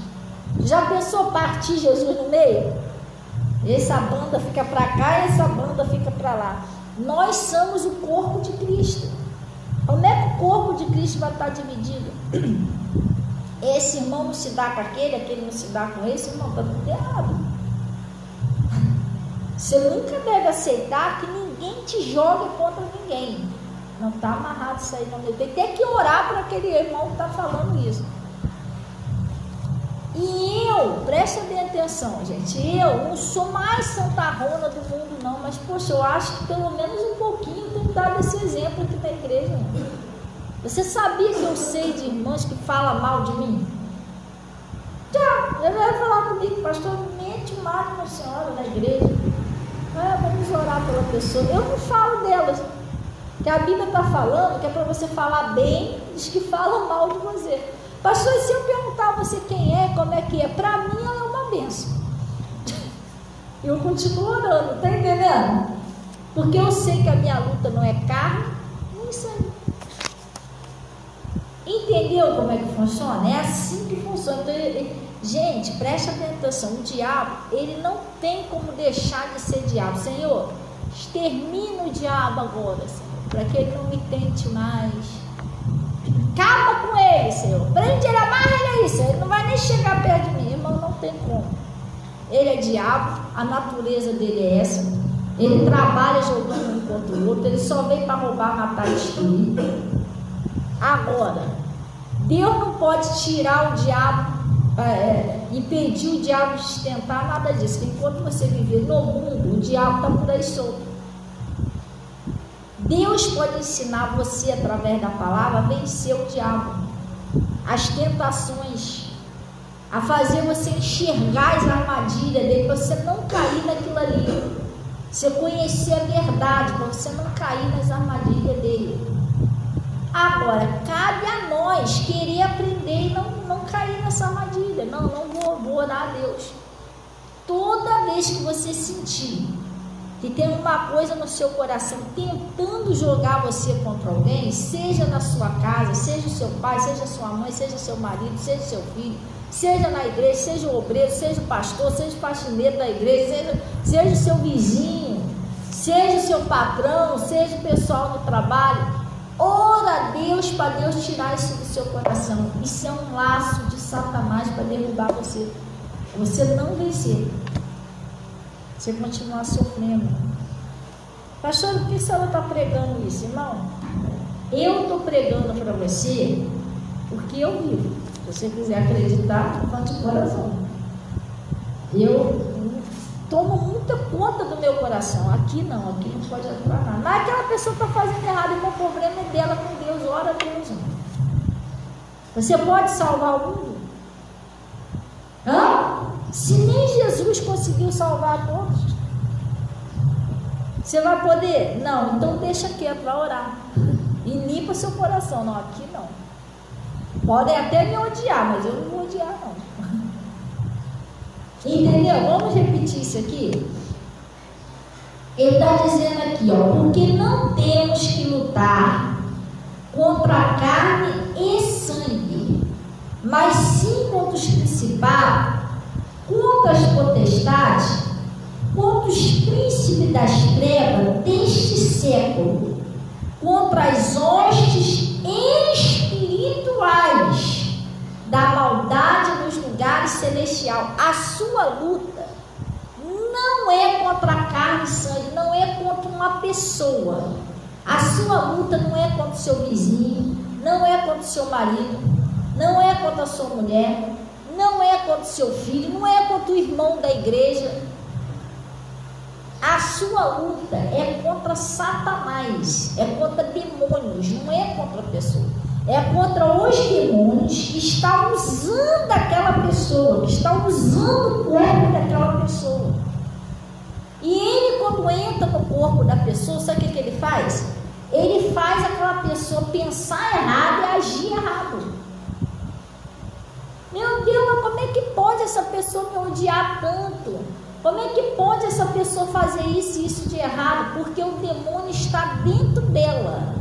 Já pensou partir Jesus no meio? Essa banda fica para cá e essa banda fica para lá. Nós somos o corpo de Cristo. Como é que o corpo de Cristo vai estar dividido? Esse irmão não se dá com aquele não se dá com esse, irmão, está tudo errado. Você nunca deve aceitar que ninguém te jogue contra ninguém. Não está amarrado isso aí, não. Tem que orar para aquele irmão que está falando isso. E eu, presta bem atenção, gente, eu não sou mais santarrona do mundo não, mas poxa, eu acho que pelo menos um pouquinho tem dado esse exemplo aqui na igreja. Você sabia que eu sei de irmãs que falam mal de mim? Já vai falar comigo, pastor, mete o mal na senhora na igreja. Vamos orar pela pessoa. Eu não falo delas, que a Bíblia está falando que é para você falar bem dos que falam mal de você. Pastor, se eu perguntar a você quem é, como é que é, para mim ela é uma bênção. Eu continuo orando, tá entendendo? Porque eu sei que a minha luta não é carne, nem sangue. Entendeu como é que funciona? É assim que funciona. Então, gente, preste atenção. O diabo, ele não tem como deixar de ser diabo. Senhor, extermina o diabo agora, Senhor, para que ele não me tente mais. Acaba com ele, Senhor. Prende ele, amarra ele aí, Senhor. Ele não vai nem chegar perto de mim, irmão, não tem como. Ele é diabo, a natureza dele é essa. Ele trabalha jogando um contra o outro. Ele só vem para roubar, matar e destruir. Agora, Deus não pode tirar o diabo, impedir o diabo de sustentar nada disso. Enquanto você viver no mundo, o diabo está por aí solto. Deus pode ensinar você, através da palavra, a vencer o diabo, as tentações, a fazer você enxergar as armadilhas dele, para você não cair naquilo ali, você conhecer a verdade, para você não cair nas armadilhas dele. Agora, cabe a nós querer aprender e não cair nessa armadilha. Não vou orar a Deus. Toda vez que você sentir que tem uma coisa no seu coração tentando jogar você contra alguém, seja na sua casa, seja o seu pai, seja a sua mãe, seja seu marido, seja seu filho, seja na igreja, seja o obreiro, seja o pastor, seja o faxineiro da igreja, seja o seu vizinho, seja o seu patrão, seja o pessoal no trabalho, ora a Deus para Deus tirar isso do seu coração. Isso é um laço de Satanás para derrubar você. Você não vencer. Você continuar sofrendo. Pastor, por que a senhora está pregando isso, irmão? Eu estou pregando para você porque eu vivo. Se você quiser acreditar, levante o coração. Eu tomo muita conta do meu coração. Aqui não pode atuar nada. Mas aquela pessoa está fazendo errado e o problema é dela com Deus. Ora a Deus. Você pode salvar o mundo? Se nem Jesus conseguiu salvar todos, você vai poder? Não, então deixa quieto, vai orar e limpa seu coração. Não, aqui não. Podem até me odiar, mas eu não vou odiar não. Entendeu? Vamos repetir isso aqui. Ele está dizendo aqui, porque não temos que lutar contra a carne e sangue, mas sim contra os principados, contra as potestades, contra os príncipes das trevas deste século, contra as hostes espirituais da maldade nos lugares celestiais. A sua luta não é contra a carne e sangue, não é contra uma pessoa. A sua luta não é contra o seu vizinho, não é contra o seu marido, não é contra a sua mulher, não é contra o seu filho, não é contra o irmão da igreja. A sua luta é contra Satanás, é contra demônios, não é contra a pessoa. É contra os demônios que estão usando aquela pessoa, que estão usando o corpo daquela pessoa. E ele, quando entra no corpo da pessoa, sabe o que ele faz? Ele faz aquela pessoa pensar errado e agir errado. Meu Deus, mas como é que pode essa pessoa me odiar tanto? Como é que pode essa pessoa fazer isso e isso de errado? Porque o demônio está dentro dela.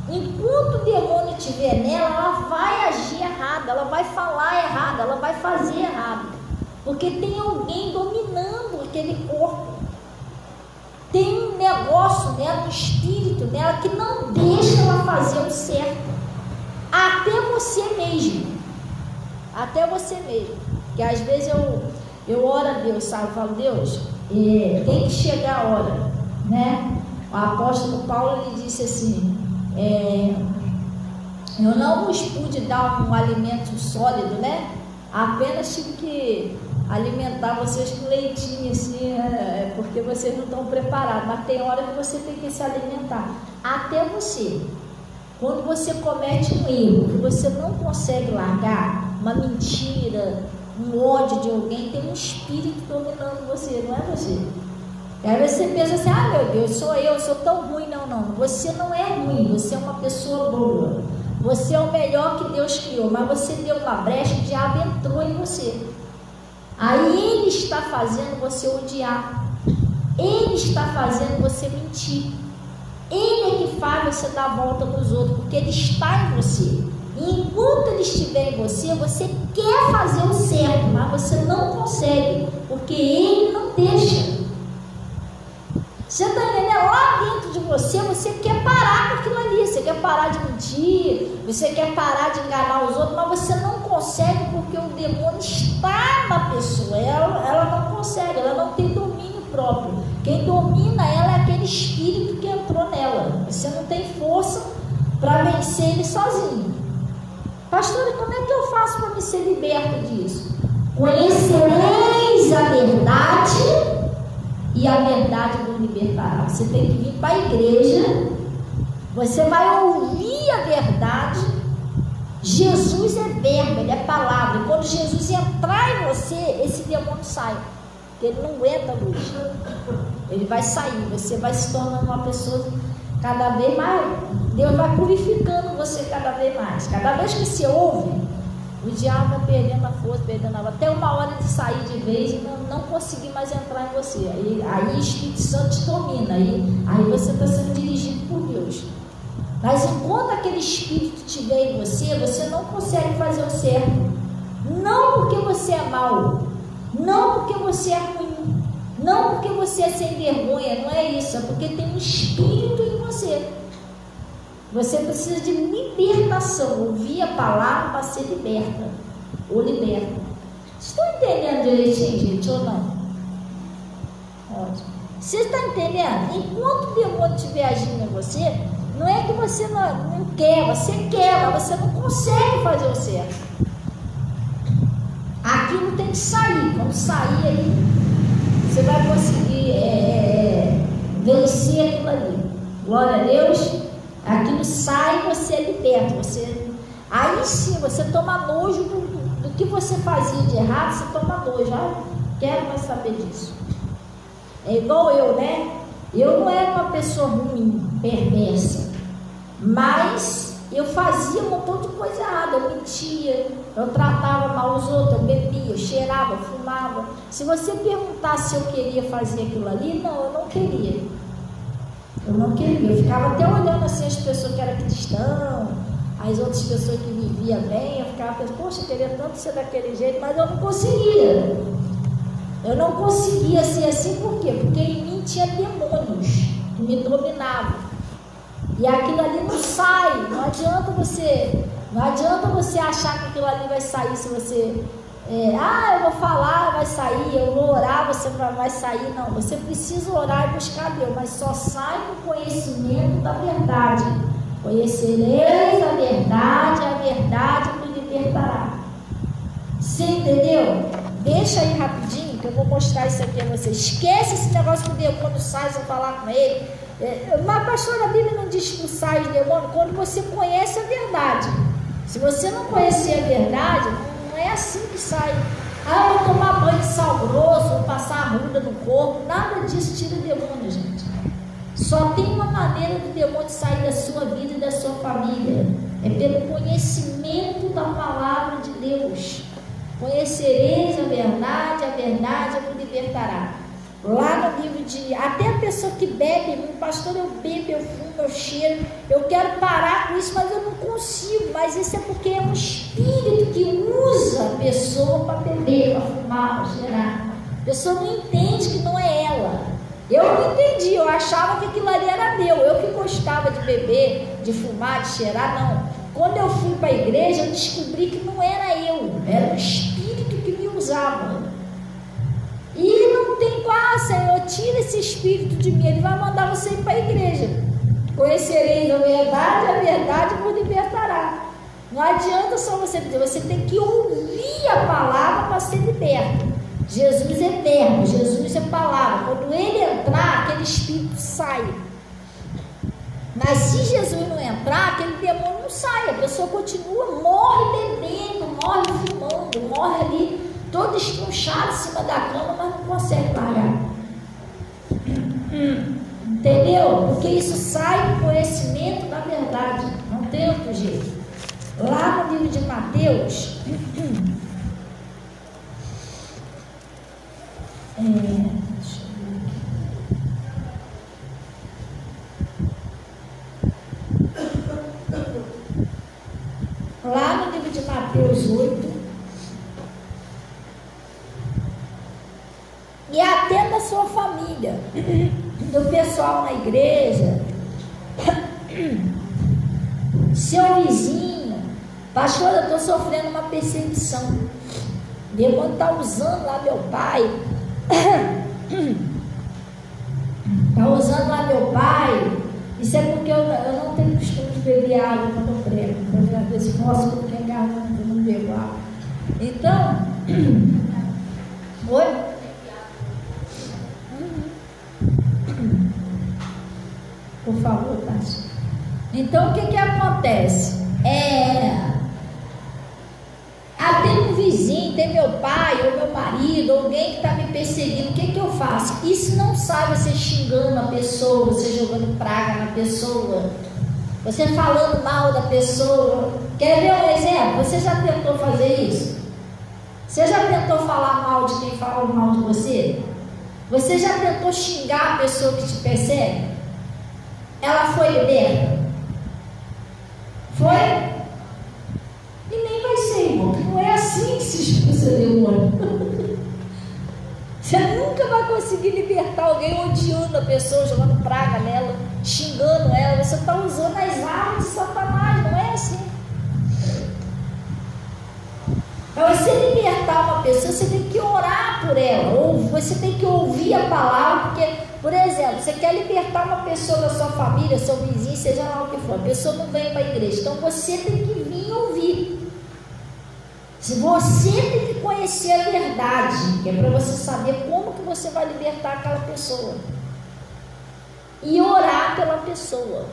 Enquanto o demônio estiver nela, ela vai agir errado, ela vai falar errado, ela vai fazer errado. Porque tem alguém dominando aquele corpo. Tem um negócio nela, um espírito nela, que não deixa ela fazer o certo. Até você mesmo. Até você mesmo. Porque às vezes eu oro a Deus, sabe? Eu falo, Deus, tem que chegar a hora, né? O apóstolo Paulo, ele disse assim, eu não vos pude dar um alimento sólido, né? Apenas tive que alimentar vocês com leitinho, assim, porque vocês não estão preparados. Mas tem hora que você tem que se alimentar. Até você. Quando você comete um erro, que você não consegue largar, uma mentira, um ódio de alguém, tem um espírito dominando você, não é você. E aí você pensa assim, meu Deus, eu sou tão ruim. Não, você não é ruim, você é uma pessoa boa. Você é o melhor que Deus criou, mas você deu uma brecha, o diabo entrou em você. Aí ele está fazendo você odiar, ele está fazendo você mentir, ele é que faz você dar a volta nos outros, porque ele está em você. E enquanto ele estiver em você, você quer fazer o certo, mas você não consegue, porque ele não deixa. Você está entendendo? Lá dentro de você, você quer parar com aquilo ali, você quer parar de mentir, você quer parar de enganar os outros, mas você não consegue porque o demônio está na pessoa, ela não consegue, ela não tem domínio próprio. Quem domina ela é aquele espírito que entrou nela. Você não tem força para vencer ele sozinho. Pastora, como é que eu faço para me ser liberto disso? Conhecereis a verdade e a verdade vos libertará. Você tem que vir para a igreja, você vai ouvir a verdade. Jesus é verbo, ele é palavra. E quando Jesus entrar em você, esse demônio sai, porque ele não aguenta a luz. Ele vai sair, você vai se tornando uma pessoa cada vez mais. Deus vai purificando você cada vez mais. Cada vez que você ouve, o diabo vai perdendo a força, perdendo a... até uma hora de sair de vez e não conseguir mais entrar em você. Aí o Espírito Santo te domina, aí você está sendo dirigido por Deus. Mas enquanto aquele Espírito estiver em você, você não consegue fazer o certo. Não porque você é mau, não porque você é ruim, não porque você é sem vergonha, não é isso, é porque tem um Espírito em você. Você precisa de libertação, ouvir a palavra para ser liberta, ou liberta. Vocês estão entendendo direitinho, gente, ou não? Ótimo. Você está entendendo? Enquanto o demônio estiver agindo em você, Não é que você não quer, você quer, mas você não consegue fazer o certo. Aquilo tem que sair. Quando sair aí, você vai conseguir vencer aquilo ali. Glória a Deus. Aquilo sai e você é liberto. Aí sim, você toma nojo do que você fazia de errado, você toma nojo. Quero mais saber disso. É igual eu, né? Eu não era uma pessoa ruim, perversa, mas eu fazia um montão de coisa errada. Eu mentia, eu tratava mal os outros, eu bebia, eu cheirava, eu fumava. Se você perguntasse se eu queria fazer aquilo ali, não, eu não queria. Eu não queria, eu ficava até olhando assim as pessoas que eram cristãs, as outras pessoas que viviam bem, eu ficava pensando, poxa, eu queria tanto ser daquele jeito, mas eu não conseguia. Eu não conseguia ser assim, por quê? Porque em mim tinha demônios que me dominavam. E aquilo ali não sai, não adianta você achar que aquilo ali vai sair se você... eu vou falar, vai sair, eu vou orar, você vai sair. Não, você precisa orar e buscar Deus, mas só sai com conhecimento da verdade. Conhecereis a verdade vos libertará. Você entendeu? Deixa aí rapidinho, que eu vou mostrar isso aqui a vocês. Esquece esse negócio que o demônio sai, se eu falar com ele. Mas pastor, a Bíblia não diz que sai o demônio quando você conhece a verdade. Se você não conhecer a verdade, não é assim que sai. Eu vou tomar banho de sal grosso, vou passar a ruda no corpo. Nada disso tira o demônio, gente. Só tem uma maneira do demônio sair da sua vida e da sua família. É pelo conhecimento da palavra de Deus. Conhecereis a verdade vos libertará. Lá no livro de... Até a pessoa que bebe, pastor, eu bebo, eu fumo, eu cheiro, eu quero parar com isso, mas eu não consigo. Mas isso é porque é um espírito que usa a pessoa para beber, para fumar, para cheirar. A pessoa não entende que não é ela. Eu não entendi, eu achava que aquilo ali era meu. Eu que gostava de beber, de fumar, de cheirar, não. Quando eu fui para a igreja, eu descobri que não era eu, era o espírito que me usava. E não tem como, Senhor, tira esse espírito de mim, ele vai mandar você ir para a igreja. Conhecereis a verdade vos libertará. Não adianta só você dizer, você tem que ouvir a palavra para ser liberto. Jesus é verbo, Jesus é palavra. Quando ele entrar, aquele espírito sai. Mas se Jesus não entrar, aquele demônio não sai. A pessoa continua, morre bebendo, morre fumando, morre ali todo estrunchado em cima da cama, mas não consegue parar. Entendeu? Porque isso sai do conhecimento da verdade. Não tem outro jeito. Lá no livro de Mateus, deixa eu ver aqui. Lá no livro de Mateus 8, e até da sua família, do pessoal na igreja, seu vizinho, pastor, eu estou sofrendo uma perseguição, o demônio está usando lá meu pai, está usando lá meu pai. Isso é porque eu não tenho costume de beber água quando eu prego, então às vezes posso porque em garganta eu não bebo água. Então, oi? Por favor, Tati. Então, o que acontece? Tem um vizinho, tem meu pai, ou meu marido, ou alguém que está me perseguindo, o que eu faço? Isso não sai você xingando a pessoa, você jogando praga na pessoa, você falando mal da pessoa. Quer ver um exemplo? Você já tentou fazer isso? Você já tentou falar mal de quem fala mal de você? Você já tentou xingar a pessoa que te persegue? Ela foi liberta? Foi? E nem vai ser, irmão, porque não é assim que se expulsa demônio. Você nunca vai conseguir libertar alguém odiando a pessoa, jogando praga nela, xingando ela. Você está usando as armas de Satanás, não é assim. Para você libertar uma pessoa, você tem que orar por ela, ou você tem que ouvir a palavra, Por exemplo, você quer libertar uma pessoa da sua família, seu vizinho, seja lá o que for, a pessoa não vem para a igreja, então você tem que vir ouvir. Você tem que conhecer a verdade, que é para você saber como que você vai libertar aquela pessoa. E orar pela pessoa.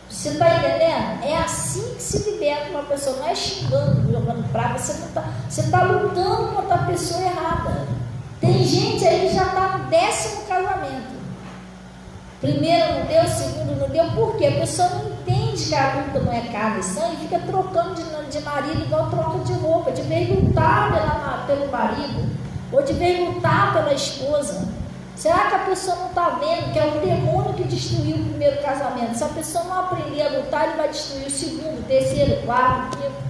Você está entendendo? É assim que se liberta uma pessoa, não é xingando, jogando praga, você está lutando contra a pessoa errada. Tem gente aí que já está no 10º casamento. Primeiro não deu, segundo não deu, por quê? A pessoa não entende que a luta não é carne e sangue e fica trocando de marido igual troca de roupa, de vez lutar pelo marido, ou de vez lutar pela esposa. Será que a pessoa não está vendo que é o demônio que destruiu o primeiro casamento? Se a pessoa não aprender a lutar, ele vai destruir o segundo, o terceiro, o quarto, o quinto.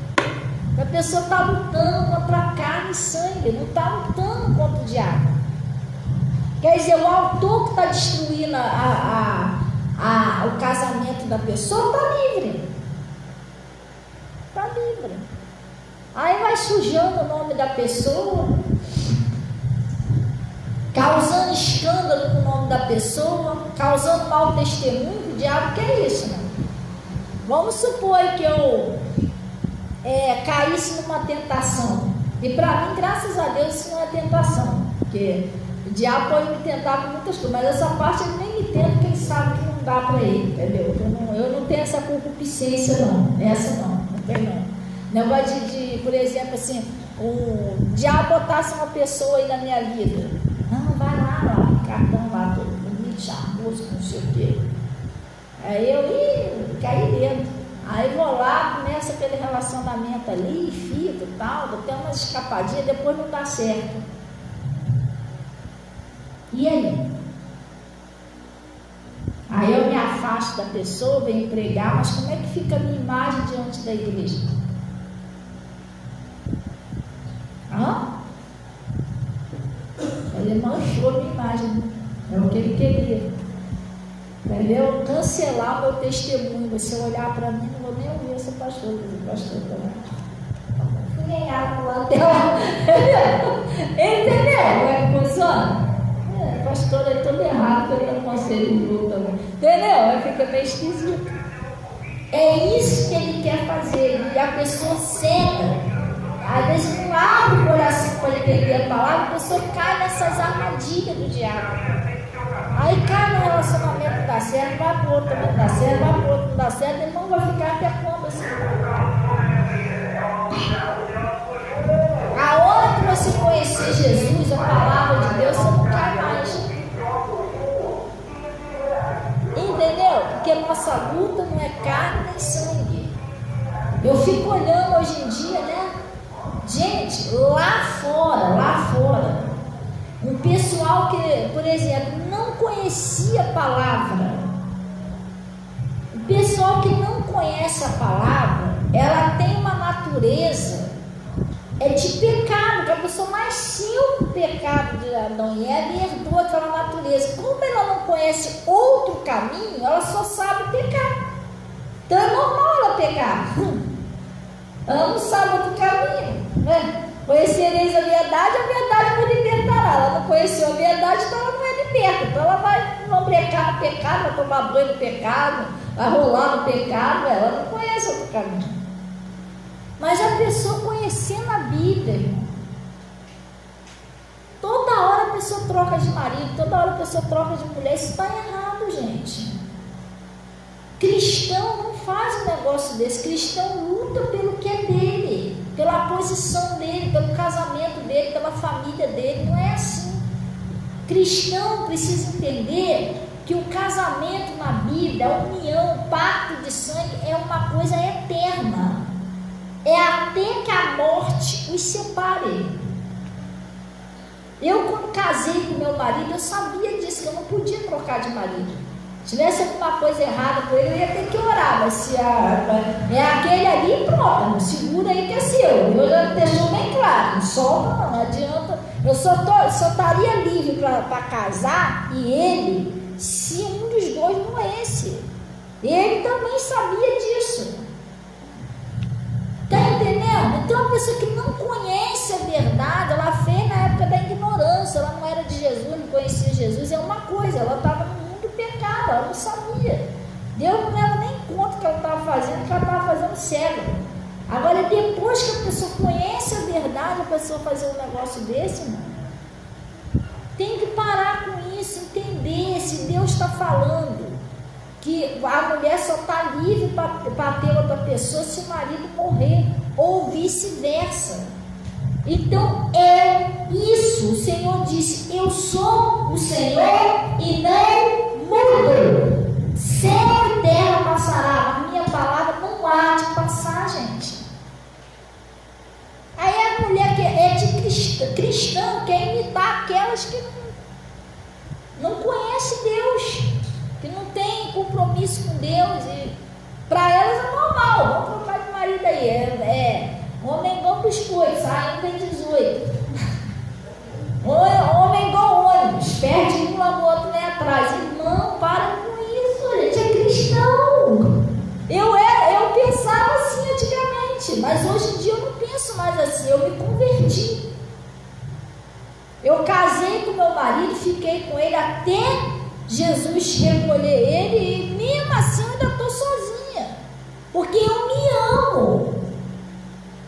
A pessoa está lutando contra a carne e sangue, não está lutando contra o diabo. Quer dizer, o autor que está destruindo o casamento da pessoa está livre. Está livre. Aí vai sujando o nome da pessoa, causando escândalo com o nome da pessoa, causando mau testemunho. O diabo quer isso, né? Vamos supor que eu caísse numa tentação, e para mim, graças a Deus, isso não é tentação, porque o diabo pode me tentar com muitas coisas, mas essa parte ele nem me tenta, porque ele sabe que não dá para ele, entendeu? Eu não tenho essa concupiscência, não, essa não tem não. Negócio de, por exemplo, assim, o diabo botasse uma pessoa aí na minha vida, não, vai lá, cartão lá, todo bonito, charmoso, não sei o quê, aí eu caí dentro. Aí vou lá, começa aquele relacionamento ali, fica e tal, até umas escapadinhas, depois não dá certo. E aí? Aí eu me afasto da pessoa, venho pregar, mas como é que fica a minha imagem diante da igreja? Ele manchou a minha imagem, é o que ele queria. Entendeu? Cancelar o meu testemunho. Você olhar para mim, não vou nem ouvir essa pastora. Fui ganhar lá dela. Entendeu? Como é que funciona? Pastora é todo errado, eu não conselho de luta. Entendeu? Fica meio esquisito. É isso que ele quer fazer. E a pessoa cega. Às vezes não abre o coração para ele entender a palavra, a pessoa cai nessas armadilhas do diabo. Aí cai no relacionamento, não dá certo, vai para o outro, não dá certo, vai para o outro, não dá certo, ele não vai ficar até quando assim. A hora que você conhecer Jesus, a palavra de Deus, você não cai mais. Entendeu? Porque nossa luta não é carne nem sangue. Eu fico olhando hoje em dia, né? Gente, lá fora, um pessoal que, por exemplo, não conhecia a palavra. O pessoal que não conhece a palavra, ela tem uma natureza de pecado, que a pessoa nasceu com o pecado de Adão e Eva e herdou aquela natureza. Como ela não conhece outro caminho, ela só sabe pecar. Então é normal ela pecar. Ela não sabe outro caminho, né? Conhecereis a verdade vos libertará. Ela não conheceu a verdade, então ela não é liberta. Então ela vai lambrecar no pecado, vai tomar banho no pecado, vai rolar no pecado. Ela não conhece outro caminho. Mas a pessoa conhecendo a Bíblia, irmão, toda hora a pessoa troca de marido, toda hora a pessoa troca de mulher. Isso está errado, gente. Cristão não faz um negócio desse. Cristão luta pelo que é dele, pela posição dele, pelo casamento dele, pela família dele. Não é assim. Cristão precisa entender que o casamento na Bíblia, a união, o pacto de sangue é uma coisa eterna. É até que a morte os separe. Eu, quando casei com meu marido, eu sabia disso, que eu não podia trocar de marido. Se tivesse alguma coisa errada com ele, eu ia ter que orar. Mas se é aquele ali, pronto, segura aí que é seu. Eu já deixo bem claro, não solta não adianta. Eu só estaria livre para casar e ele, se um dos dois não é esse. Ele também sabia disso. Está entendendo? Então a pessoa que não conhece a verdade, ela fez na época da ignorância, ela não era de Jesus, não conhecia Jesus, é uma coisa, ela estava no mundo do pecado, ela não sabia. Deus não dava nem conta do que ela estava fazendo, que ela estava fazendo cego. Agora, depois que a pessoa conhece a verdade, a pessoa fazer um negócio desse, irmão, tem que parar com isso, entender se Deus está falando que a mulher só está livre para ter outra pessoa se o marido morrer, ou vice-versa. Então é isso. O Senhor disse: eu sou o Senhor e não mudo. Céu e terra passará, a minha palavra não há de passar, gente. Aí a mulher que é de cristã quer imitar aquelas que não conhecem Deus, que não tem compromisso com Deus, e para elas é normal. Vamos trocar de marido aí, homem igual biscoito, sai tem 18. Homem igual ônibus, perde um lá no outro nem atrás. Irmão, para com isso, gente, é cristão. Eu pensava assim antigamente, mas hoje em dia eu não penso mais assim, eu me converti. Eu casei com meu marido, fiquei com ele até Jesus recolher ele, e mesmo assim eu ainda estou sozinha, porque eu me amo.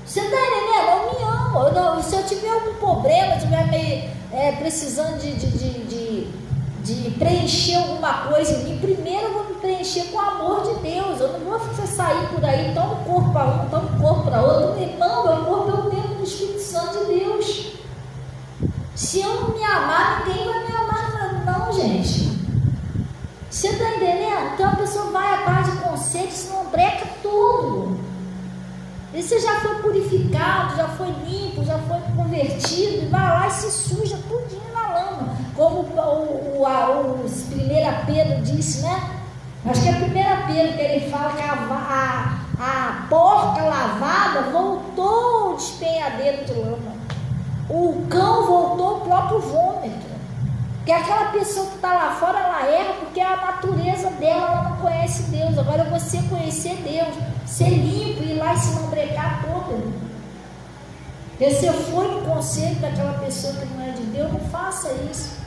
Você está entendendo? Eu me amo. Se eu tiver algum problema, estiver precisando de preencher alguma coisa em mim, primeiro eu vou me preencher com o amor de Deus. Eu não vou sair por aí, toma o corpo para um, toma o corpo para outro. Meu irmão, meu corpo é o templo do Espírito Santo de Deus. Se eu não me amar, ninguém vai me amar, não, gente. Você está entendendo? Então a pessoa vai atrás de conceitos, senão breca tudo. E você já foi purificado, já foi limpo, já foi convertido, e vai lá e se suja tudinho na lama. Como o 1 Pedro disse, né? Acho que é 1 Pedro que ele fala que a porca lavada voltou ao despenhadeiro de lama. O cão voltou ao próprio vômito. Porque aquela pessoa que está lá fora, ela erra porque a natureza dela, ela não conhece Deus. Agora você conhecer Deus, ser limpo e ir lá e se não brecar todo. Você foi no conselho daquela pessoa que não é de Deus, não faça isso.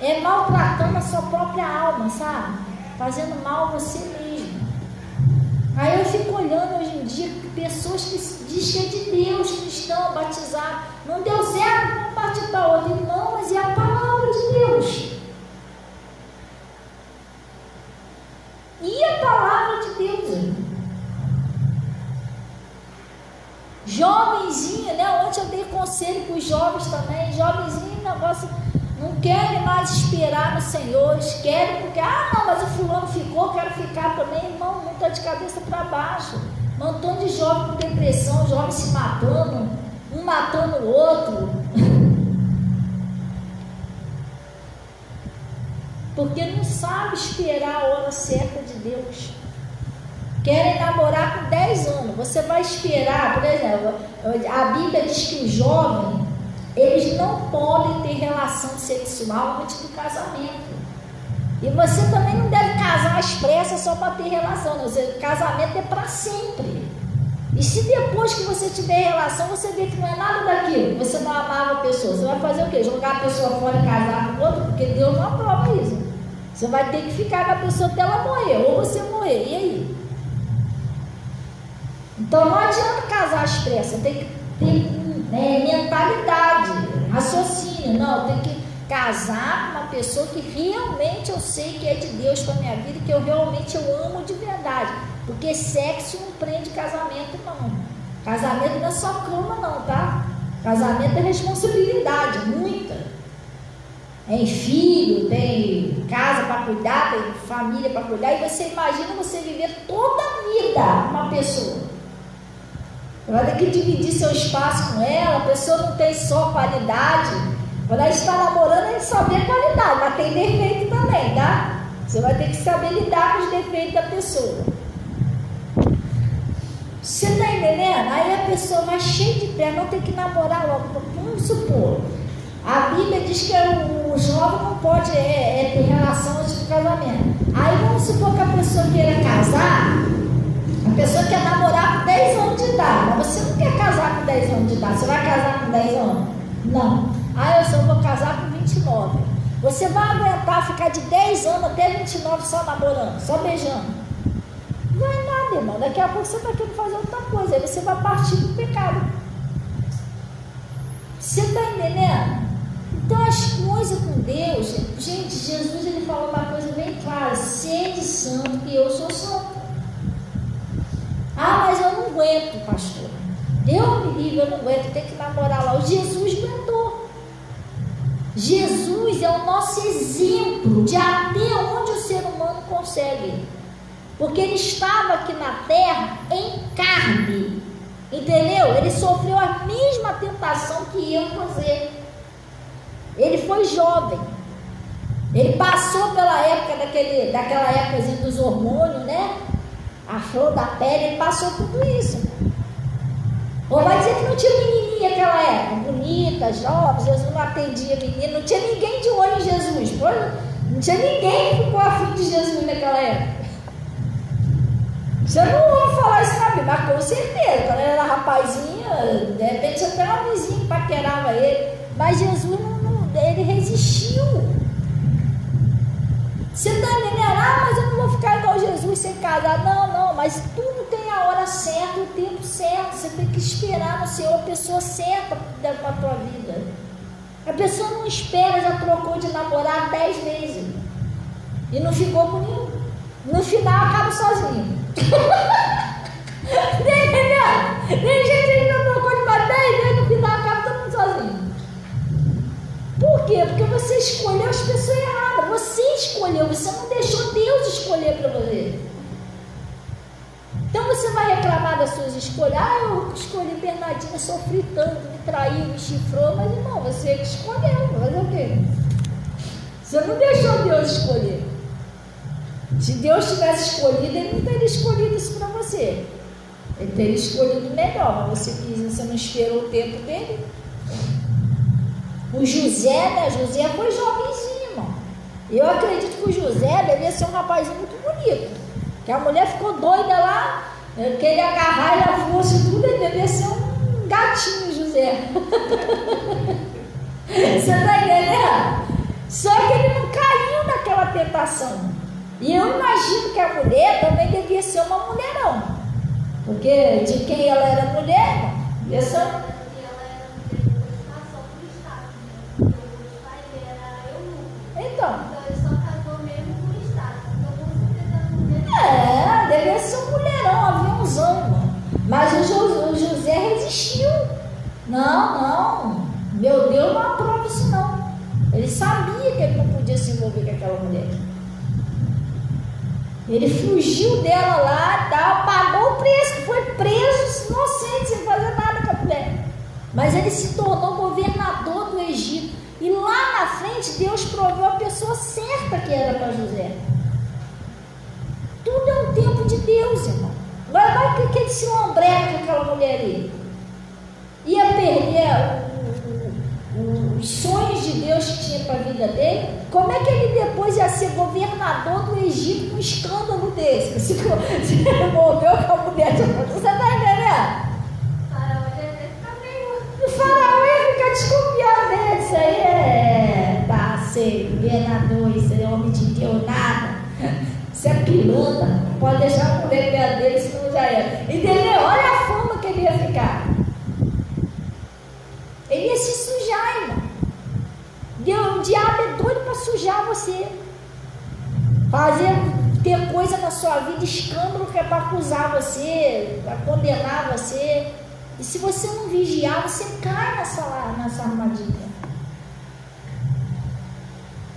É maltratando a sua própria alma, sabe? Fazendo mal a você mesmo. Aí eu fico olhando hoje em dia pessoas que dizem que é de Deus, cristão, batizado. Não deu certo, não partiu para outro. Não, mas é a palavra de Deus. E a palavra de Deus. Jovenzinho, né? Ontem eu dei conselho para os jovens também. Jovenzinho, negócio, não querem mais esperar no Senhor. Eles querem porque, não, mas o fulano ficou, quero ficar também. Irmão, não está de cabeça para baixo. Um montão de jovens com depressão, jovens se matando, um matando o outro. Porque não sabe esperar a hora certa de Deus. Querem namorar com 10 anos. Você vai esperar, por exemplo, a Bíblia diz que os jovens, eles não podem ter relação sexual antes do casamento. E você também não deve casar às pressas só para ter relação. Não. O casamento é para sempre. E se depois que você tiver relação, você vê que não é nada daquilo, você não amava a pessoa, você vai fazer o quê? Jogar a pessoa fora e casar com outro? Porque Deus não aprova isso. Você vai ter que ficar com a pessoa até ela morrer, ou você morrer. E aí? Então não adianta casar às pressas, tem que ter mentalidade, raciocínio. Não, tem que casar com uma pessoa que realmente eu sei que é de Deus para a minha vida, que eu realmente amo de verdade. Porque sexo não prende casamento, não. Casamento não é só cama, não, tá? Casamento é responsabilidade, muita. Tem filho, tem casa para cuidar, tem família para cuidar. E você imagina você viver toda a vida com uma pessoa. Você vai ter que dividir seu espaço com ela. A pessoa não tem só qualidade. Quando a gente está namorando, a gente só vê qualidade, mas tem defeito também, tá? Você vai ter que saber lidar com os defeitos da pessoa. Você está entendendo? Aí a pessoa vai cheia de pé, não tem que namorar logo. Vamos supor, a Bíblia diz que o jovem não pode ter relação antes do casamento. Aí vamos supor que a pessoa queira casar, a pessoa quer namorar com 10 anos de idade, mas você não quer casar com 10 anos de idade, você vai casar com 10 anos? Não. Aí eu só vou casar com 29. Você vai aguentar ficar de 10 anos até 29 só namorando, só beijando? Não é nada, irmão. Daqui a pouco você está querendo fazer outra coisa. Aí você vai partir do pecado. Você está entendendo? Então as coisas com Deus, gente, Jesus ele falou uma coisa bem clara: sede santo que eu sou santo. Ah, mas eu não aguento, pastor. Deus me livre, eu não aguento, tem que namorar lá. O Jesus aguentou. Jesus é o nosso exemplo de até onde o ser humano consegue. Porque ele estava aqui na terra em carne. Entendeu? Ele sofreu a mesma tentação que eu fazer. Ele foi jovem. Ele passou pela época daquela época dos hormônios, né? A flor da pele, ele passou tudo isso. Ou vai dizer que não tinha menininha naquela época, bonita, jovem, Jesus não atendia menina, não tinha ninguém de olho em Jesus, não tinha ninguém que ficou afim de Jesus naquela época. Você não ouve falar isso na Bíblia, mas com certeza, quando ele era rapazinha, de repente até uma vizinha que paquerava ele, mas Jesus ele resistiu. Você está entendendo? Ah, mas eu não vou ficar igual Jesus sem casar. Não, mas tudo tem a hora certa, o tempo certo. Você tem que esperar no Senhor a pessoa certa para a tua vida. A pessoa não espera, já trocou de namorar 10 vezes e não ficou com nenhum. No final acaba sozinho. Entendeu? Tem gente que já trocou de namorar 10 vezes, no final acaba todo mundo sozinho. Por quê? Porque você escolheu as pessoas erradas. Você escolheu, você não deixou Deus escolher para você. Então você vai reclamar das suas escolhas. Ah, eu escolhi Bernardina, sofri tanto, me traiu, me chifrou. Mas irmão, você que escolheu. Fazer o quê? Você não deixou Deus escolher. Se Deus tivesse escolhido, Ele não teria escolhido isso para você. Ele teria escolhido melhor, mas você quis, você não esperou o tempo dele. O José, né? José foi jovenzinho, irmão. Eu acredito que o José devia ser um rapazinho muito bonito. Que a mulher ficou doida lá, que ele agarrar e a força e tudo, ele devia ser um gatinho, José. Você está entendendo? Só que ele não caiu naquela tentação. E eu imagino que a mulher também devia ser uma mulherão. Porque de quem ela era mulher, devia ser. Então ele só casou mesmo com o Estado. Então, com certeza, devia ser um mulherão, aviãozão. Mas o José resistiu. Não, meu Deus não aprova isso não. Ele sabia que ele não podia se envolver com aquela mulher. Ele fugiu dela lá, pagou o preço, foi preso, inocente, sem fazer nada com a mulher. Mas ele se tornou governador do Egito. E lá na frente Deus proveu a pessoa certa que era para José. Tudo é um tempo de Deus, irmão. Vai que ele se lambreca com aquela mulher ali. Ia perder os sonhos de Deus que tinha para a vida dele. Como é que ele depois ia ser governador do Egito com um escândalo desse? Se envolveu com a mulher de outro. Você está entendendo? O faraó ia ficar desconfiado dele. Isso aí tá, ser governador, isso é homem de Deus, nada. Isso é pilantra. Pode deixar a mulher perto dele, senão já era. Entendeu? Olha a fama que ele ia ficar. Ele ia se sujar, irmão. O diabo é doido para sujar você. Ter coisa na sua vida, escândalo que é para acusar você, para condenar você. E se você não vigiar, você cai nessa armadilha.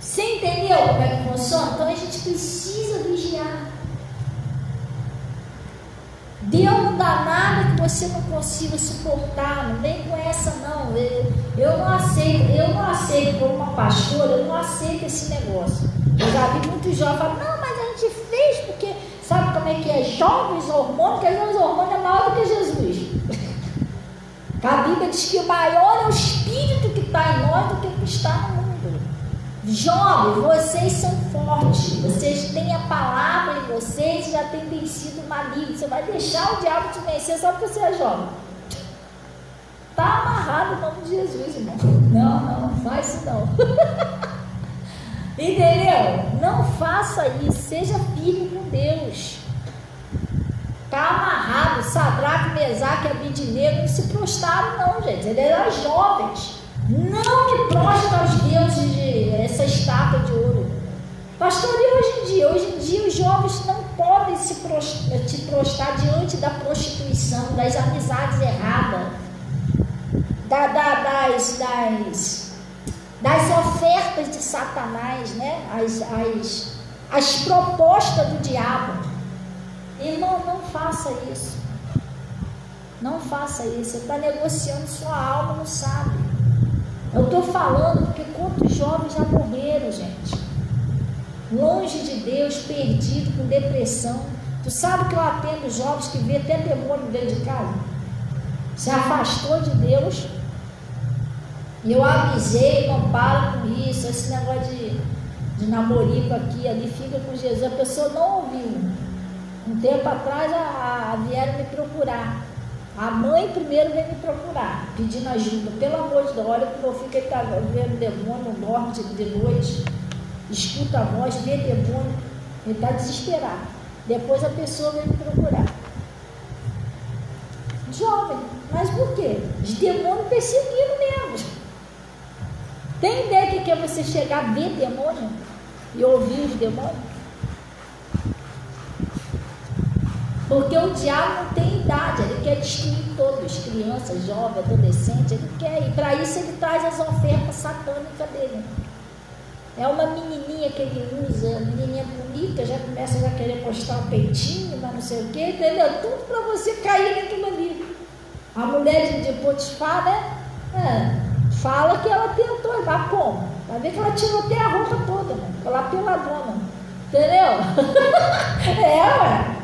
Você entendeu como é que funciona? Então a gente precisa vigiar. Deus não dá nada que você não consiga suportar. Não vem com essa não. Eu não aceito como uma pastora, eu não aceito esse negócio. Eu já vi muitos jovens falando, não, mas a gente fez porque sabe como é que é? Jovens, hormônios, que às vezes o hormônio é maior do que Jesus. A Bíblia diz que o maior é o Espírito que está em nós do que o que está no mundo. Jovens, vocês são fortes, vocês têm a palavra em vocês, já tem vencido maligno. Você vai deixar o diabo te vencer só porque você é jovem. Está amarrado em nome de Jesus, irmão. Não faz isso não. Entendeu? Não faça isso, seja firme com Deus. Está amarrado. Sadraque, Mesaque e Abidinego não se prostraram não, gente, eles eram jovens. Não me prostra aos deuses de essa estátua de ouro. Pastor, e hoje em dia os jovens não podem se prostrar diante da prostituição, das amizades erradas, das ofertas de Satanás, né? As propostas do diabo. Irmão, não faça isso. Não faça isso. Você está negociando sua alma, não sabe. Eu estou falando porque quantos jovens já morreram, gente. Longe de Deus, perdido, com depressão. Tu sabe que eu atendo jovens que vê até demônio dentro de casa? Se afastou de Deus. E eu avisei, não para com isso, esse negócio de namorico aqui e ali, fica com Jesus. A pessoa não ouviu. Um tempo atrás vieram me procurar. A mãe primeiro veio me procurar, pedindo ajuda. Pelo amor de Deus, olha que meu filho está vendo demônio, não dorme de noite, escuta a voz, vê demônio, ele está desesperado. Depois a pessoa veio me procurar. Jovem, mas por quê? Os demônios perseguindo mesmo. Tem ideia que é você chegar a ver demônio e ouvir os demônios? Porque o diabo não tem idade, ele quer destruir todos, crianças, jovens, adolescentes, ele quer, e para isso ele traz as ofertas satânicas dele. É uma menininha que ele usa, menininha bonita, já começa a querer postar um peitinho, mas não sei o que, entendeu? Tudo para você cair naquilo ali. A mulher de Potifar, né? Fala que ela tentou, mas como? Vai ver que ela tirou até a roupa toda, né? Ela peladona, entendeu? Ué.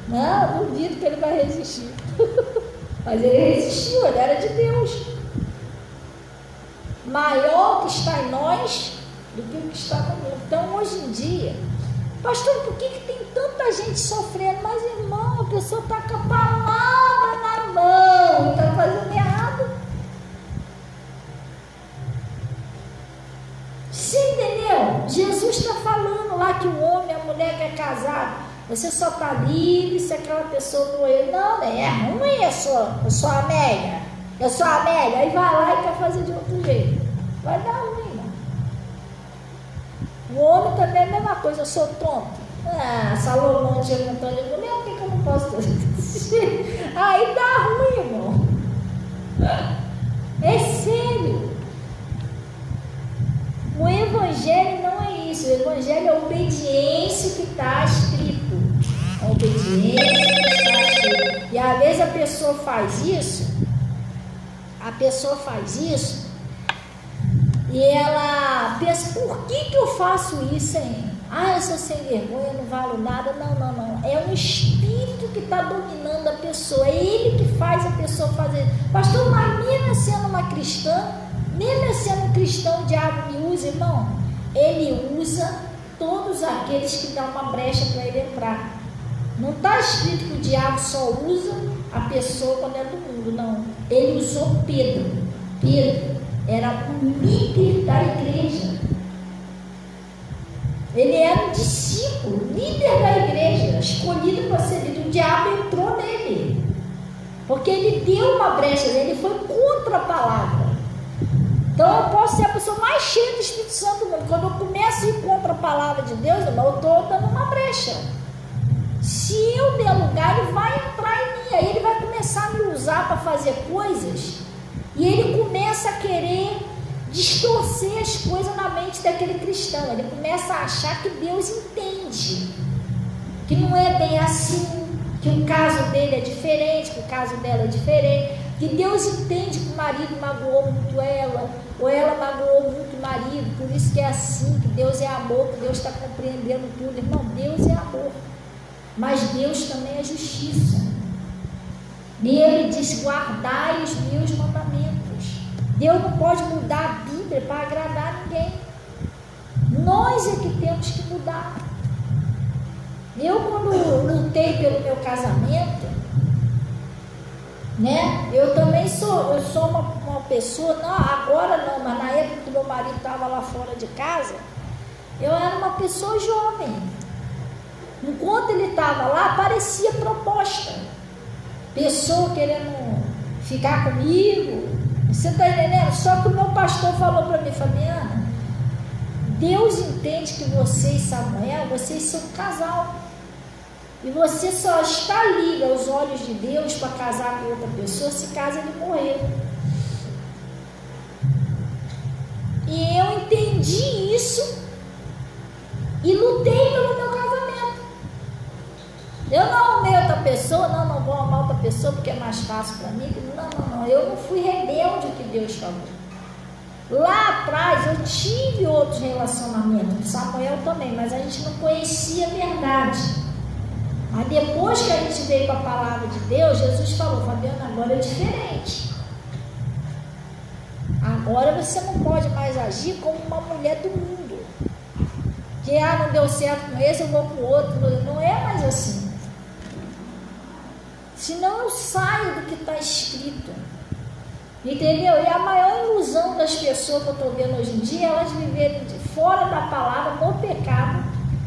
Não, duvido que ele vai resistir. Mas ele resistiu, ele era de Deus. Maior que está em nós do que o que está no mundo. Então, hoje em dia, pastor, por que tem tanta gente sofrendo? Mas, irmão, a pessoa está com a palavra na mão, está fazendo errado. Você entendeu? Jesus está falando lá que o homem e a mulher que é casado, você só está livre se aquela pessoa doer. Não, é ruim, eu sou Amélia. Eu sou Amélia. Aí vai lá e quer fazer de outro jeito. Vai dar ruim, não. O homem também é a mesma coisa, eu sou tonto. Salomão tinha um montão de mulher, por que eu não posso fazer? Aí dá ruim, irmão. É sério. O evangelho não é isso. O evangelho é a obediência que está escrito. A obediência que está escrito. E às vezes a pessoa faz isso, e ela pensa, por que eu faço isso, hein? Eu sou sem vergonha, não valo nada. Não. É um espírito que está dominando a pessoa. É ele que faz a pessoa fazer. Pastor, mas mesmo sendo uma cristã, mesmo sendo um cristão, o diabo me usa, irmão. Ele usa todos aqueles que dão uma brecha para ele entrar. Não está escrito que o diabo só usa a pessoa quando é do mundo, não. Ele usou Pedro. Pedro era um líder da igreja. Ele era um discípulo, líder da igreja, escolhido para ser líder. O diabo entrou nele, porque ele deu uma brecha, ele foi contra a palavra. Então eu posso ser a pessoa mais cheia do Espírito Santo do mundo. Quando eu começo a ir contra a palavra de Deus, eu estou dando uma brecha. Se eu der lugar, ele vai entrar em mim. Aí ele vai começar a me usar para fazer coisas. E ele começa a querer distorcer as coisas na mente daquele cristão. Ele começa a achar que Deus entende, que não é bem assim, que o caso dele é diferente, que o caso dela é diferente, que Deus entende que o marido magoou muito ela, ou ela magoou muito o marido, por isso que é assim, que Deus é amor, que Deus está compreendendo tudo. Irmão, Deus é amor, mas Deus também é justiça. E ele diz, guardai os meus mandamentos. Deus não pode mudar a Bíblia para agradar ninguém. Nós é que temos que mudar. Eu, quando lutei pelo meu casamento, né? Eu também sou uma pessoa, não, agora não, mas na época que meu marido estava lá fora de casa, Eu era uma pessoa jovem. Enquanto ele estava lá, parecia proposta. Pessoa querendo ficar comigo. Você está entendendo? Só que o meu pastor falou para mim, Fabiana, Deus entende que você e Samuel, vocês são um casal. E você só está livre aos olhos de Deus para casar com outra pessoa se caso ele morrer. E eu entendi isso e lutei pelo meu casamento. Eu não amei outra pessoa, não vou amar outra pessoa porque é mais fácil para mim. Não. Eu não fui rebelde ao que Deus falou. Lá atrás eu tive outros relacionamentos, Samuel também, mas a gente não conhecia a verdade. Mas depois que a gente veio para a palavra de Deus, Jesus falou, Fabiana, agora é diferente. Agora você não pode mais agir como uma mulher do mundo. Que não deu certo com esse, eu vou com o outro. Não é mais assim. Senão eu saio do que está escrito. Entendeu? E a maior ilusão das pessoas que eu estou vendo hoje em dia é elas viverem fora da palavra, no pecado,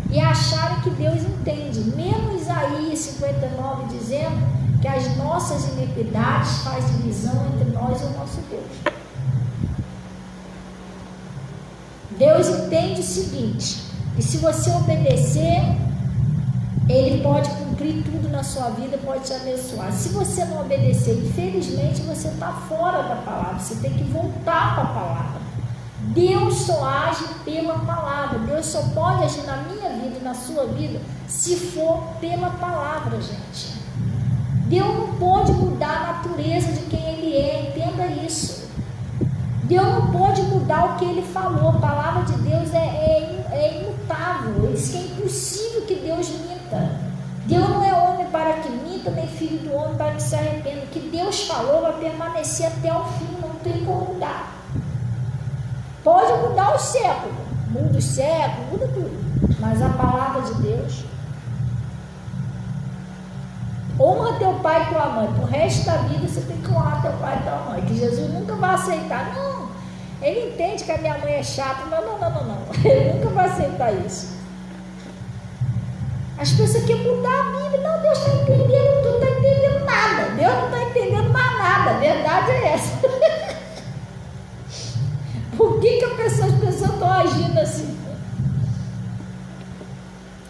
e acharem que Deus entende. Mesmo Isaías 59 dizendo que as nossas iniquidades fazem divisão entre nós e o nosso Deus. Deus entende o seguinte, que se você obedecer, Ele pode cumprir tudo na sua vida, pode te abençoar. Se você não obedecer, infelizmente você está fora da palavra, você tem que voltar para a palavra. Deus só age pela palavra, Deus só pode agir na minha vida e na sua vida se for pela palavra, gente. Deus não pode mudar a natureza de quem Ele é, entenda isso. Deus não pode mudar o que Ele falou, a palavra de Deus é imutável, Ele diz que é impossível que Deus minta. Deus não é homem para que minta, nem filho do homem para que se arrependa. O que Deus falou vai permanecer até o fim, não tem como mudar. Pode mudar os séculos, muda os séculos, muda tudo, mas a palavra de Deus. Honra teu pai e tua mãe, pro resto da vida você tem que honrar teu pai e tua mãe, que Jesus nunca vai aceitar. Não, Ele entende que a minha mãe é chata, não, Ele nunca vai aceitar isso. As pessoas querem mudar a Bíblia, não, Deus está entendendo, tu não está entendendo nada, Deus não está entendendo mais nada, a verdade é essa. Por que as pessoas estão agindo assim?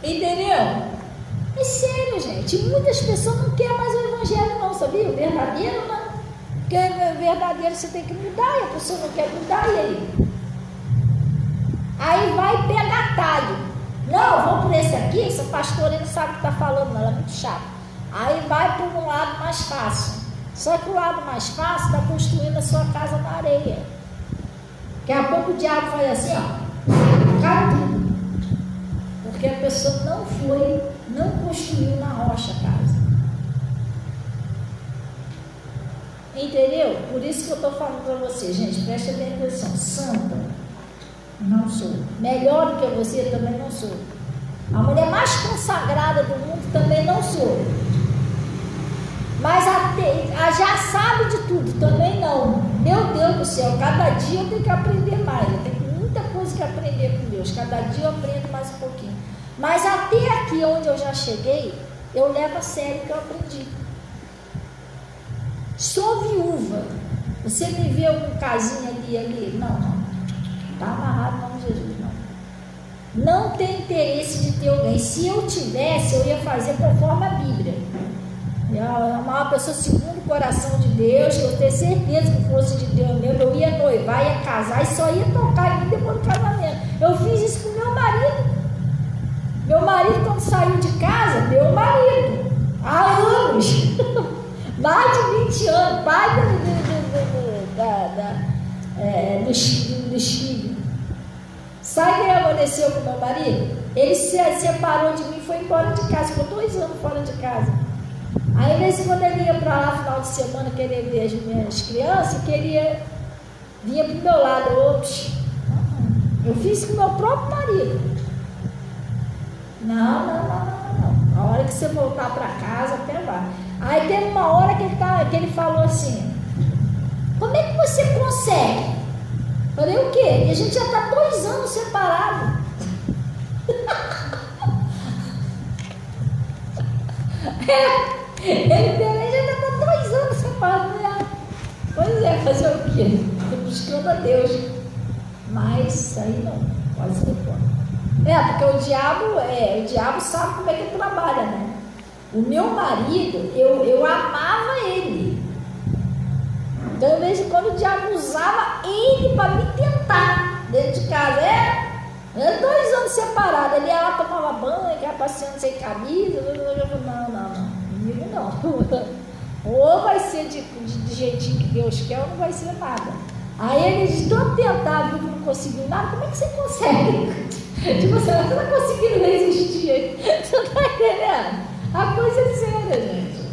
Entendeu? É sério, gente. Muitas pessoas não querem mais o evangelho não, sabia? O verdadeiro não. Porque o verdadeiro você tem que mudar e a pessoa não quer mudar, e aí? Aí vai e pega atalho. Não, eu vou por esse aqui, essa pastora não sabe o que está falando, não, ela é muito chata. Aí vai por um lado mais fácil. Só que o lado mais fácil está construindo a sua casa na areia. Daqui a pouco o diabo faz assim, ó, cai tudo. Porque a pessoa não construiu na rocha a casa. Entendeu? Por isso que eu estou falando para você, gente, preste bem atenção. Santa, não sou. Melhor do que você, também não sou. A mulher mais consagrada do mundo, também não sou. Mas já sabe de tudo, também não. Meu Deus do céu, cada dia eu tenho que aprender mais. Eu tenho muita coisa que aprender com Deus. Cada dia eu aprendo mais um pouquinho. Mas até aqui onde eu já cheguei, eu levo a sério o que eu aprendi. Sou viúva. Você me vê algum casinho ali? Não. Está amarrado em nome de Jesus, não. Não tem interesse de ter alguém. Se eu tivesse, eu ia fazer conforme a Bíblia. Eu amar uma pessoa segundo o coração de Deus, que eu tenho certeza que fosse de Deus mesmo, eu ia noivar, ia casar e só ia tocar em mim depois do casamento. Eu fiz isso com meu marido. Meu marido, quando saiu de casa, meu marido, há anos, mais de 20 anos, pai dos filhos. Sabe o que aconteceu com meu marido? Ele se separou de mim e foi embora de casa, ficou 2 anos fora de casa. Aí, nesse quando ele ia para lá, final de semana, querer ver as minhas crianças, vinha para o meu lado. Eu fiz com o meu próprio marido. Não. A hora que você voltar para casa, até lá. Aí teve uma hora que ele falou assim: como é que você consegue? Falei, o quê? E a gente já está 2 anos separado. Ele também já está 2 anos separado, né? Pois é, fazer o quê? Estou buscando a Deus. Mas isso aí não, pode ser fora. Porque o diabo sabe como é que ele trabalha, né? O meu marido, eu amava ele. Então, de vez em quando, o diabo usava ele para me tentar dentro de casa. 2 anos separados. Ele ia lá, tomava banho, ficava passeando sem camisa. Não. Comigo não. Ou vai ser de jeitinho que Deus quer, ou não vai ser nada. Aí ele de tanto tentar, viu que não conseguiu nada. Como é que você consegue? Tipo, você não está conseguindo resistir. Você está entendendo? A coisa é séria, gente.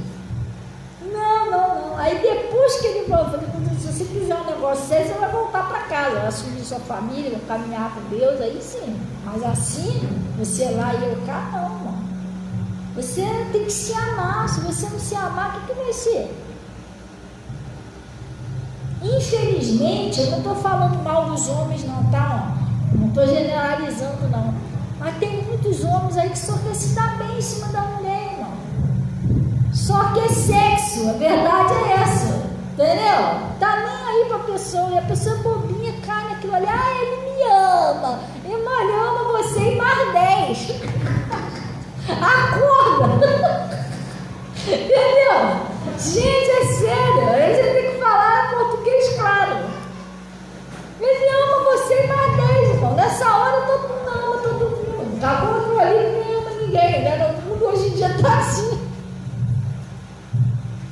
Não. Aí depois que ele falou, se você quiser um negócio sério, você vai voltar para casa, vai assumir sua família, vai caminhar com Deus, aí sim. Mas assim, você lá e eu cá, não, mano. Você tem que se amar. Se você não se amar, o que vai ser? Infelizmente, eu não estou falando mal dos homens, não, tá? Não estou generalizando, não. Mas tem muitos homens aí que só quer se dar bem em cima da mulher, irmão. Só que é sexo, a verdade é essa. Entendeu? Tá nem aí pra pessoa, e a pessoa bobinha cai naquilo ali. Ele me ama. Ele ama você e mais 10. Acorda! Entendeu? Gente, é sério. Aí você tem que falar português claro. Ele ama você e mais 10, irmão. Nessa hora todo mundo ama todo mundo. Agora por ali ninguém ama ninguém, né? O mundo hoje em dia tá assim.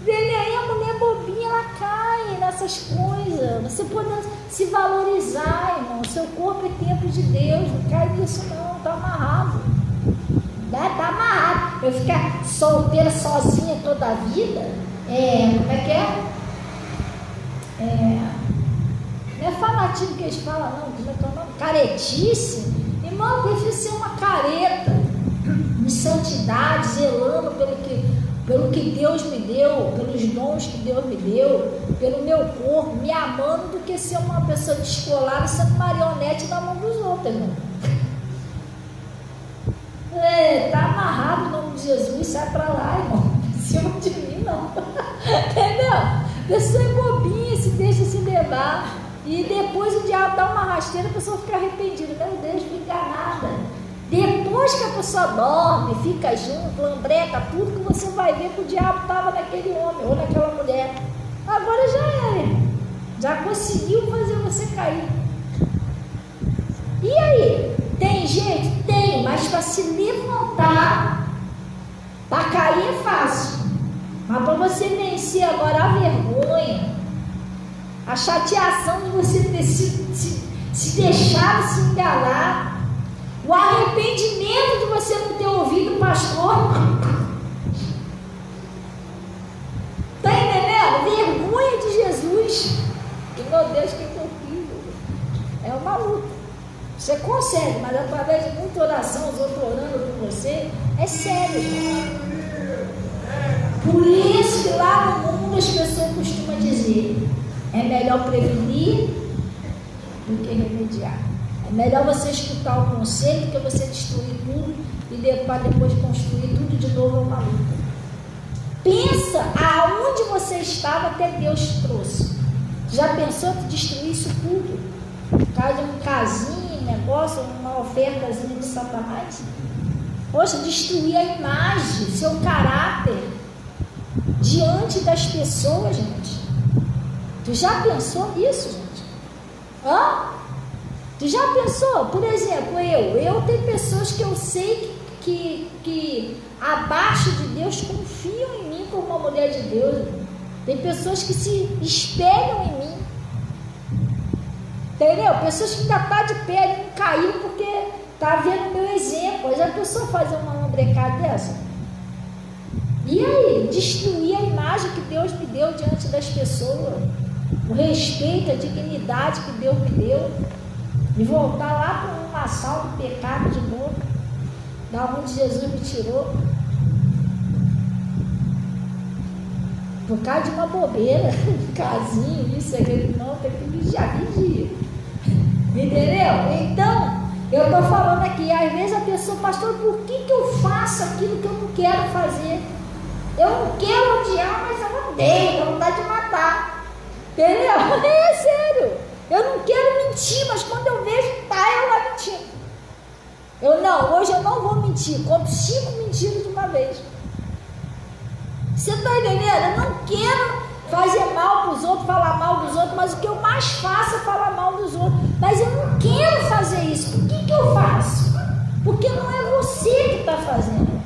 Ele aí, a mulher bobinha, ela cai nessas coisas. Você pode se valorizar, irmão. Seu corpo é templo de Deus. Não cai nisso não, tá amarrado. Tá amarrado. Eu ficar solteira sozinha toda a vida, como é que é? Não é fanatismo que eles falam, não. Como é que é o nome? Caretice. Irmão, eu prefiro ser uma careta de santidade, zelando pelo que Deus me deu, pelos dons que Deus me deu, pelo meu corpo, me amando, do que ser uma pessoa descolada sendo marionete na mão dos outros, irmão. Tá amarrado o nome de Jesus, sai pra lá, irmão. Em cima de mim, não. Entendeu? A pessoa é bobinha, se deixa se levar. E depois o diabo dá uma rasteira, a pessoa fica arrependida. Meu Deus, fui enganada. Depois que a pessoa dorme, fica junto, lambreca, tudo que você vai ver que o diabo estava naquele homem ou naquela mulher. Agora já era. Já conseguiu fazer você cair. E aí? Tem jeito? Tem, mas para se levantar, para cair é fácil. Mas para você vencer agora a vergonha, a chateação de você ter se deixado se enganar, o arrependimento de você não ter ouvido o pastor. Está entendendo? Vergonha de Jesus. E meu Deus, que eu fiz? É uma luta. Você consegue, mas através de muita oração, os outros orando por você, é sério. Por isso que lá no mundo as pessoas costumam dizer: é melhor prevenir do que remediar. É melhor você escutar o conselho do que você destruir tudo e para depois construir tudo de novo uma luta. Pensa aonde você estava até Deus te trouxe. Já pensou que destruir isso tudo? Por causa de um casinho, um negócio, uma ofertazinha de Satanás? Poxa, destruir a imagem, seu caráter diante das pessoas, gente. Tu já pensou nisso, gente? Tu já pensou? Por exemplo, eu tenho pessoas que eu sei que abaixo de Deus confiam em mim como uma mulher de Deus. Tem pessoas que se espelham em mim. Entendeu? Pessoas que ainda estão de pé, não caiu porque está vendo o meu exemplo. Aí já pensou fazer uma lambrecada dessa? E aí? Destruir a imagem que Deus me deu diante das pessoas. O respeito, a dignidade que Deus me deu. E voltar lá para um maçal do pecado de novo. Da onde Jesus me tirou. Por causa de uma bobeira, um casinho, isso, aquilo, não, tem que vigiar. Entendeu? Então, eu estou falando aqui, às vezes a pessoa, pastor, por que eu faço aquilo que eu não quero fazer? Eu não quero odiar, mas eu odeio, dá vontade de matar. Entendeu? É sério. Eu não quero mentir, mas quando eu vejo, tá eu lá mentindo. Hoje eu não vou mentir. Conto 5 mentiras de uma vez. Você está entendendo? Eu não quero fazer mal para os outros, falar mal dos outros, mas o que eu mais faço é falar mal dos outros. Mas eu não quero fazer isso. Por que eu faço? Porque não é você que está fazendo.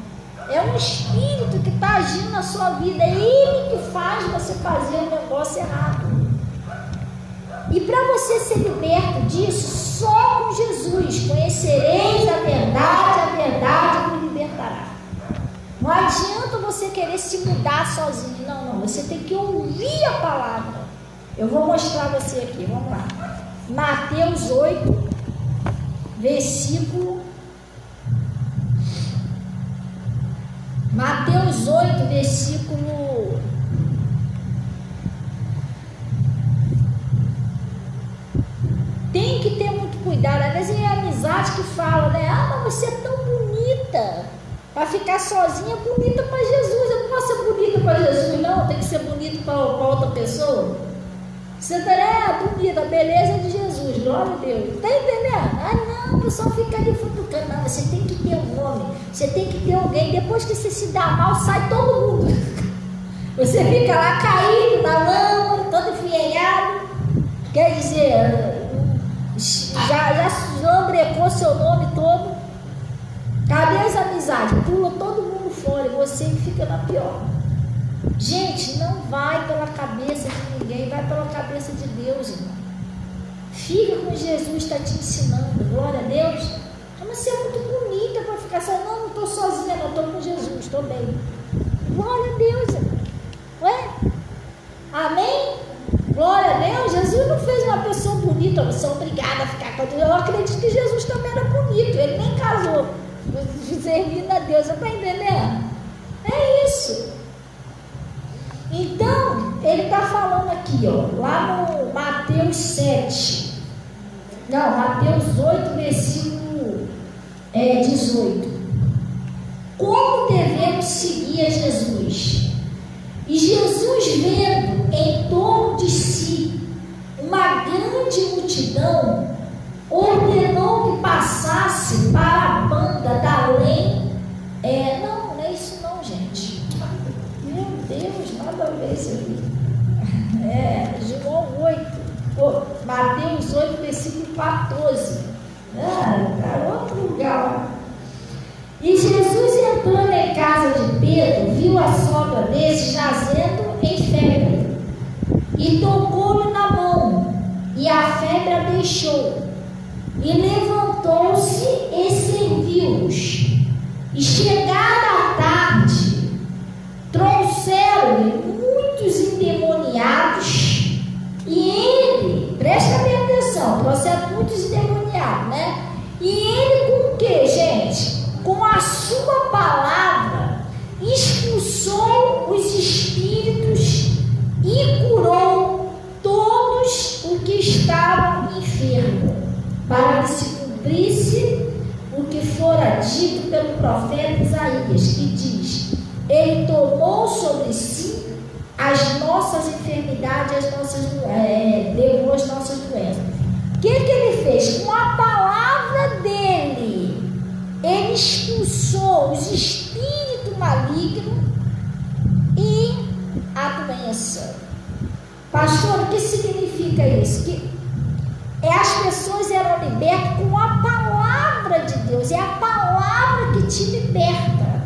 É um espírito que está agindo na sua vida. É ele que faz você fazer um negócio errado. E para você ser liberto disso, só com Jesus. Conhecereis a verdade vos libertará. Não adianta você querer se mudar sozinho. Não. Você tem que ouvir a palavra. Eu vou mostrar a você aqui. Vamos lá. Mateus 8, versículo... Mateus 8, versículo... Tem que ter muito cuidado. Às vezes é a amizade que fala, né? Mas você é tão bonita. Para ficar sozinha, bonita para Jesus. Eu não posso ser bonita para Jesus, não. Tem que ser bonita para outra pessoa. Você tá bonita, a beleza de Jesus. Glória a Deus. Tá entendendo? Não, o pessoal fica ali futucando. Não, você tem que ter um homem. Você tem que ter alguém. Depois que você se dá mal, sai todo mundo. Você fica lá caído na lama, todo enfienhado. Quer dizer... Já lambrecou seu nome todo. Cadê as amizades? Pula todo mundo fora e você fica na pior. Gente, não vai pela cabeça de ninguém, vai pela cabeça de Deus, irmão. Fica com Jesus, está te ensinando. Glória a Deus. Mas você é muito bonita para ficar só. Não estou sozinha, não, estou com Jesus, estou bem. Glória a Deus, irmão. Ué? Amém? Glória a Deus. Jesus não fez uma pessoa bonita, você é obrigada a ficar com Deus. Eu acredito que Jesus também era bonito, ele nem casou. Servindo a Deus, você está entendendo? É isso. Então, ele está falando aqui, ó, lá no Mateus 7. Não, Mateus 8, versículo 18. Como devemos seguir a Jesus? E Jesus, vendo em torno de si uma grande multidão, ordenou que passasse para a banda da além. Não é isso não, gente. Meu Deus, nada a ver isso aqui. João 8, Mateus 8, versículo 14. Outro lugar. E Jesus, entrando em casa de Pedro, viu a sogra desse jazendo em febre, e tocou-lhe na mão, e a febre a deixou, e levantou-se e serviu-os. E chegada a tarde, trouxeram-lhe muitos endemoniados, e ele, presta bem atenção, trouxeram muitos endemoniados, né? E ele com o que, gente? Com a sua palavra, expulsou os espíritos e curou todos os que estavam enfermos, para que se cumprisse o que fora dito pelo profeta Isaías, que diz: ele tomou sobre si as nossas enfermidades, levou as nossas doenças. O que ele fez? Com a palavra dele, ele expulsou os espíritos malignos e a doença. Pastor, o que significa isso? Que as pessoas eram libertas com a palavra de Deus. É a palavra que te liberta.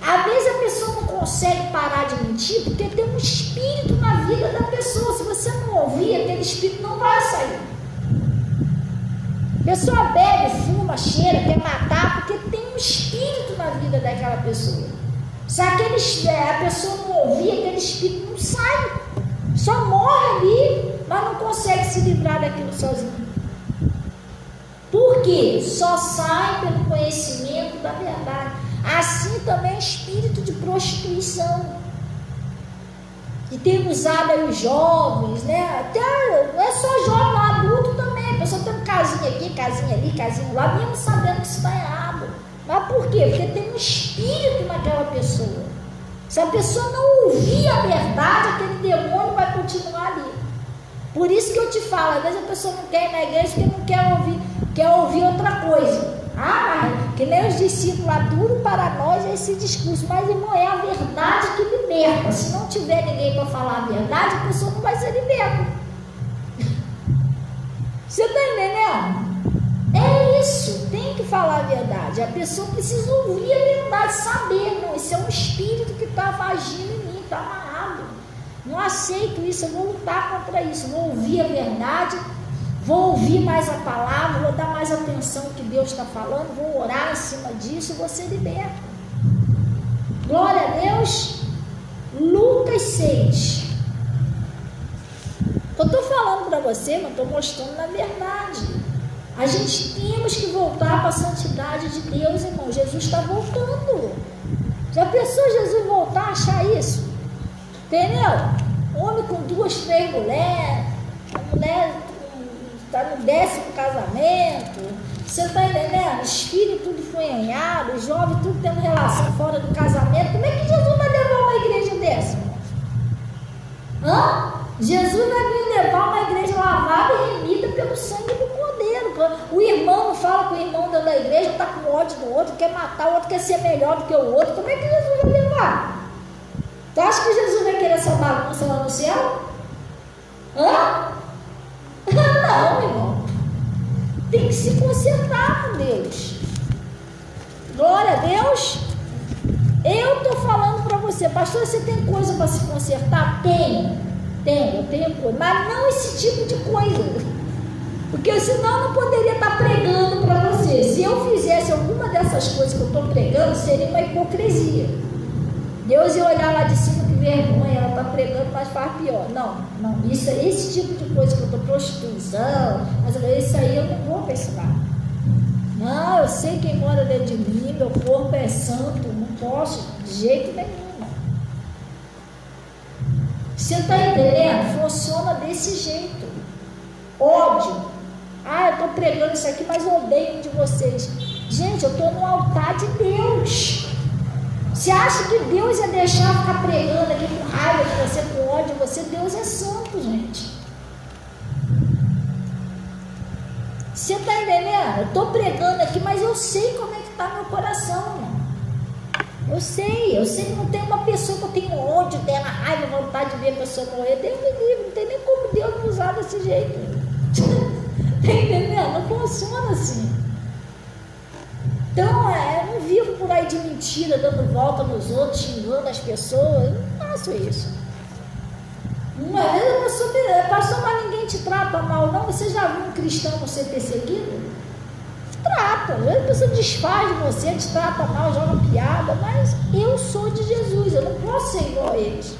Às vezes a pessoa não consegue parar de mentir porque tem um espírito na vida da pessoa. Se você não ouvir, aquele espírito não vai sair. A pessoa bebe, fuma, cheira, quer matar porque tem um espírito na vida daquela pessoa. Se a pessoa não ouvir, aquele espírito não sai. Só morre ali, mas não consegue se livrar daquilo sozinho. Por quê? Só sai pelo conhecimento da verdade. Assim também é espírito de prostituição, que tem usado aí os jovens, né? Até, não é só jovem, adulto também. A pessoa tem um casinho aqui, casinha ali, casinha lá, mesmo sabendo que isso está errado. Mas por quê? Porque tem um espírito naquela pessoa. Se a pessoa não ouvir a verdade, aquele demônio vai continuar ali. Por isso que eu te falo, às vezes a pessoa não quer ir na igreja porque não quer ouvir outra coisa. Mas que nem os discípulos lá, duro para nós é esse discurso. Mas, irmão, é a verdade que liberta. Se não tiver ninguém para falar a verdade, a pessoa não vai ser liberta. Você está entendendo? É isso, tem que falar a verdade. A pessoa precisa ouvir a verdade, saber, não, isso é um espírito que está agindo em mim, está amarrado. Não aceito isso, eu vou lutar contra isso, vou ouvir a verdade, vou ouvir mais a palavra, vou dar mais atenção ao que Deus está falando, vou orar em cima disso e vou ser liberto. Glória a Deus. Lucas 6. Eu estou falando para você, mas estou mostrando na verdade. A gente temos que voltar para a santidade de Deus, irmão. Jesus está voltando. Já pensou Jesus voltar a achar isso? Entendeu? Homem com 2, 3 mulheres, a mulher está no 10º casamento. Você está entendendo? Os filhos tudo funhanhado, os jovens tudo tendo relação fora do casamento. Como é que Jesus vai levar uma igreja dessa? Jesus vai vir levar uma igreja lavada e remida pelo sangue do Cordeiro. O irmão não fala com o irmão dentro da igreja, está com ódio do outro, quer matar, o outro quer ser melhor do que o outro. Como é que Jesus vai levar? Tu acha que Jesus vai querer essa bagunça lá no céu? Não, irmão. Tem que se consertar com Deus. Glória a Deus. Eu estou falando para você, pastor, você tem coisa para se consertar? Eu tenho coisa, mas não esse tipo de coisa, porque senão eu não poderia estar pregando para você. Se eu fizesse alguma dessas coisas que eu estou pregando, seria uma hipocrisia. Deus ia olhar lá de cima, que vergonha, ela está pregando, mas faz pior. Não, esse tipo de coisa que eu estou, prostituição, mas isso aí eu não vou pensar. Não, eu sei quem mora dentro de mim, meu corpo é santo, não posso de jeito nenhum. Você está entendendo? Funciona desse jeito. Ódio. Eu estou pregando isso aqui, mas eu odeio um de vocês. Gente, eu estou no altar de Deus. Você acha que Deus ia deixar ficar pregando aqui com raiva de você, com ódio de você? Deus é santo, gente. Você está entendendo? Eu estou pregando aqui, mas eu sei como é que está meu coração, irmão. Eu sei que não tem uma pessoa que eu tenho ódio dela, raiva, vontade de ver a pessoa morrer. Deus me livre, não tem nem como Deus me usar desse jeito. Está entendendo? Não funciona assim. Então, eu não vivo por aí de mentira, dando volta nos outros, xingando as pessoas. Eu não faço isso. Uma vez a pessoa, pastor, mas ninguém te trata mal, não? Você já viu um cristão não ser perseguido? Trata, às vezes a pessoa desfaz de você, te trata mal, joga piada, mas eu sou de Jesus, eu não posso ser igual a eles.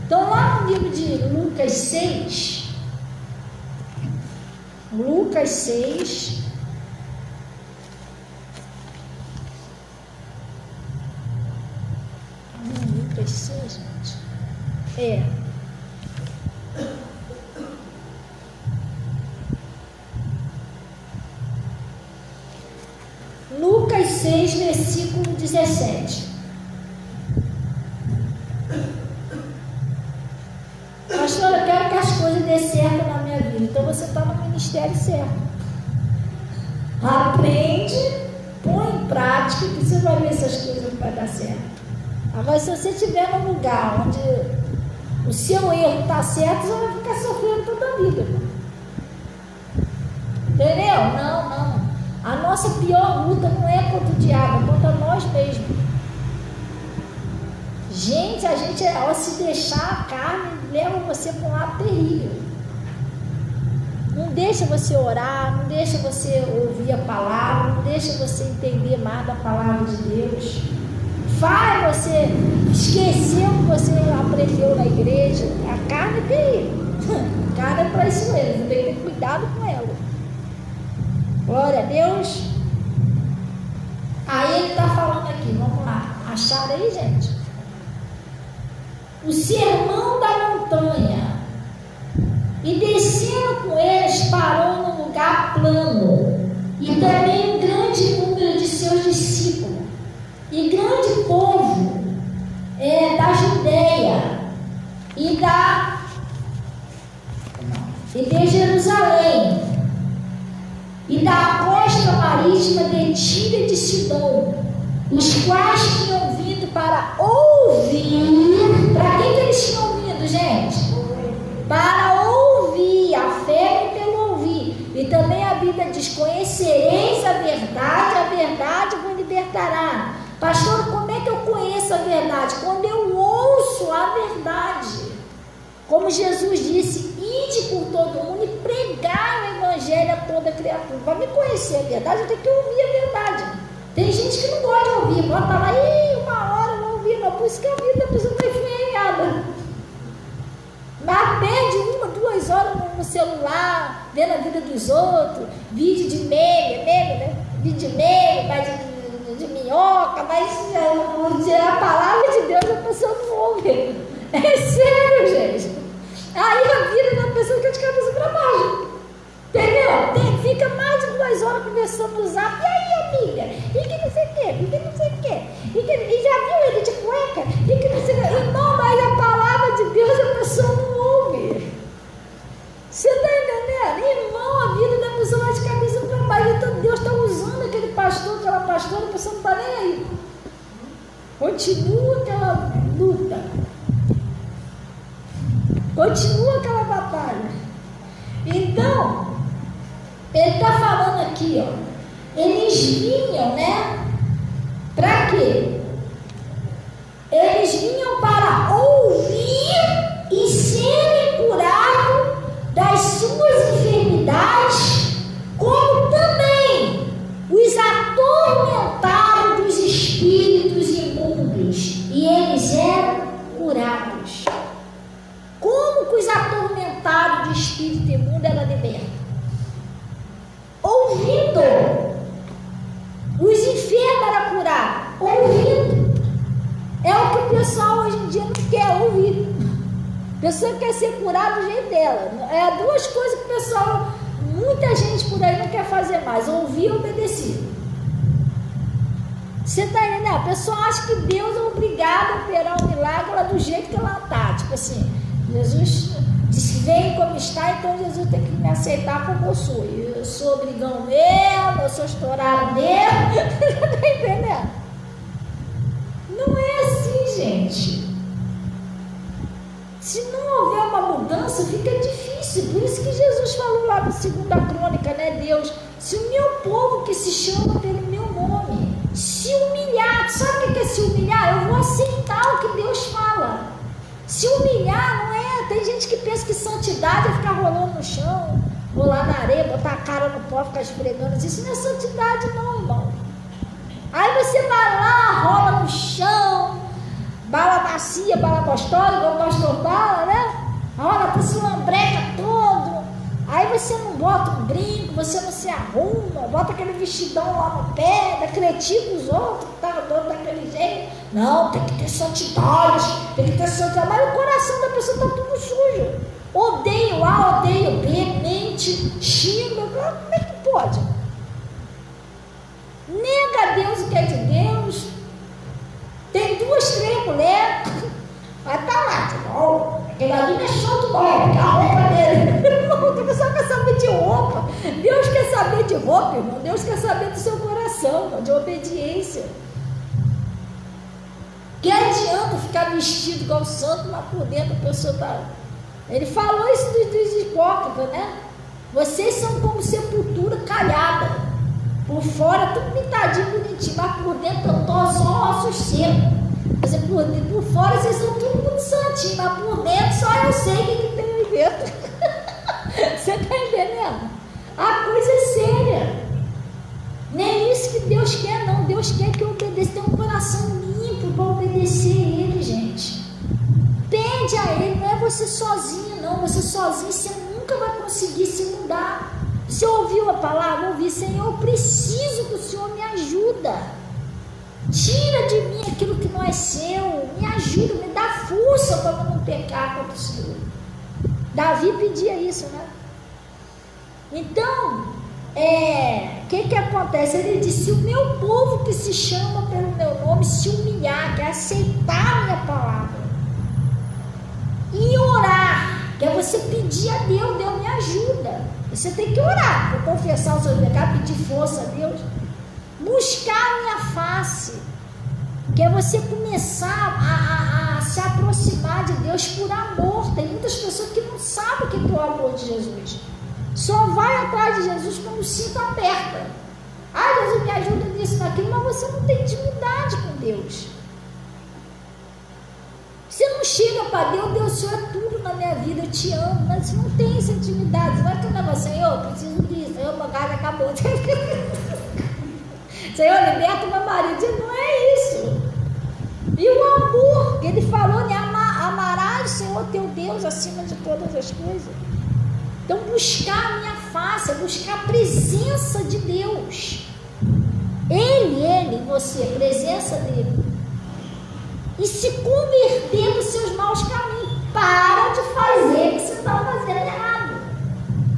Então, lá no livro de Lucas 6, Lucas 6, gente. Lucas 6, versículo 17. Pastor, eu quero que as coisas dê certo na minha vida. Então você está no ministério certo. Aprende, põe em prática, que você vai ver se as coisas não vai dar certo. Agora, se você estiver num lugar onde o seu erro está certo, você vai ficar sofrendo toda a vida. Entendeu? Não. A nossa pior luta não é contra o diabo, é contra nós mesmos. Gente, se deixar a carne, leva você para um lado terrível. Não deixa você orar, não deixa você ouvir a palavra, não deixa você entender mais da palavra de Deus. Faz você esquecer o que você aprendeu na igreja. A carne é terrível. A carne é para isso mesmo, tem que ter cuidado com ela. Glória a Deus. Aí ele está falando aqui, vamos lá. Acharam aí, gente? O sermão da montanha. E descendo com eles, parou num lugar plano, e também um grande número de seus discípulos, e grande povo da Judeia e de Jerusalém, e da costa marítima de Tiro e de Sidom, os quais tinham vindo para ouvir. Para que eles tinham vindo, gente? Para ouvir. A fé vem pelo ouvir. E também a Bíblia diz: conhecereis a verdade vos libertará. Pastor, como é que eu conheço a verdade? Quando eu ouço a verdade. Como Jesus disse: ide por todo mundo e pregai o evangelho a toda criatura. Para me conhecer a verdade, eu tenho que ouvir a verdade. Tem gente que não gosta de ouvir, bota lá, uma hora não ouvir, não. Por isso que a vida da pessoa está enfiada. Mas perde 1, 2 horas no celular, vendo a vida dos outros, vídeo de meme, né? Vídeo de meme, mas de minhoca, mas a palavra de Deus a pessoa não ouve. É sério, gente. Aí a vida da pessoa fica de cabeça para baixo. Entendeu? Fica mais de 2 horas conversando no zap. E aí, amiga? E que não sei o quê? E que não sei o quê? E já viu ele de cueca? E que não sei o quê? Irmão, mas a palavra de Deus a pessoa não ouve. Você está entendendo? Irmão, a vida da pessoa vai de cabeça para baixo. Então Deus está usando aquele pastor, aquela pastora, a pessoa não está nem aí. Continua aquela luta. Continua aquela batalha. Então, ele está falando aqui, ó. Eles vinham, né? Para quê? Eles vinham para ouvir e serem curados das suas enfermidades, como também os atormentaram dos espíritos imundos, e eles eram curados. Como que os atormentados de espírito imundo eram libertos? Ouvindo. Os enfermos eram curados. Ouvindo. É o que o pessoal hoje em dia não quer ouvir. A pessoa quer ser curada do jeito dela. É 2 coisas que o pessoal, muita gente por aí não quer fazer mais: ouvir e obedecer. Você está entendendo? A pessoa acha que Deus é obrigado a operar um milagre lá do jeito que ela está. Tipo assim, Jesus disse: vem como está, então Jesus tem que me aceitar como eu sou. Eu sou brigão mesmo, eu sou estourado mesmo. Está entendendo? Não é assim, gente. Se não houver uma mudança, fica difícil. Por isso que Jesus falou lá na 2ª Crônica, né? Deus: se o meu povo que se chama pelo meu nome se humilhar. Sabe o que é se humilhar? Eu vou aceitar o que Deus fala. Se humilhar não é... Tem gente que pensa que santidade é ficar rolando no chão, rolar na areia, botar a cara no pó, ficar esfregando. Isso não é santidade não, irmão. Aí você vai lá, rola no chão, bala macia, bala gostosa, igual o pastor bala, né? Rola com esse lambreca todo. Aí você não bota um brinco, você não se arruma, bota aquele vestidão lá no pé, critica os outros, que tá todo daquele jeito. Não, tem que ter santidade, tem que ter santidade. Mas o coração da pessoa está tudo sujo. Odeio A, odeio B, mente, xinga. Como é que pode? Nega a Deus o que é de Deus. Tem 2, 3 mulheres. Vai estar lá, tipo, aquele ali não é santo não, porque a roupa dele. O pessoal quer saber de roupa. Deus quer saber de roupa, irmão. Deus quer saber do seu coração, de obediência. Que adianta ficar vestido igual santo, mas por dentro a pessoa está... Ele falou isso dos hipócritas, né? Vocês são como sepultura calhada. Por fora tudo pintadinho, bonitinho, mas por dentro eu tô só ossos secos. Por fora vocês são tudo muito santinho, mas por dentro só eu sei o que tem aí dentro. Você está entendendo? A coisa é séria. Nem isso que Deus quer, não. Deus quer que eu obedeça. Tem um coração limpo para obedecer a Ele, gente. Pede a Ele, não é você sozinho, não. Você sozinho você nunca vai conseguir se mudar. Você ouviu a palavra? Ouvi: Senhor, eu preciso que o Senhor me ajuda. Tira de mim aquilo que não é seu. Me ajuda, me dá força para não pecar contra o Senhor. Davi pedia isso, né? Então, o que acontece? Ele disse: se o meu povo que se chama pelo meu nome se humilhar, que é aceitar a minha palavra, e orar, que é você pedir a Deus, Deus me ajuda. Você tem que orar, para confessar o seu pecado, pedir força a Deus, buscar a minha face, que é você começar a se aproximar de Deus por amor. Tem muitas pessoas que não sabem o que é o amor de Jesus. Só vai atrás de Jesus quando o cinto aperta. Ah, Jesus me ajuda nisso, naquilo, mas você não tem intimidade com Deus. Você não chega para Deus, Deus, Senhor, é tudo na minha vida, eu te amo, mas você não tem essa intimidade. Você vai ter um negócio, Senhor, eu preciso disso, Senhor, meu gás acabou. Senhor, liberta meu marido. Não é isso. E o amor, que ele falou, né? Amarás o Senhor teu Deus acima de todas as coisas. Então, buscar a minha face, buscar a presença de Deus. Ele, você, a presença dele. E se converter dos seus maus caminhos. Para de fazer o que você está fazendo errado.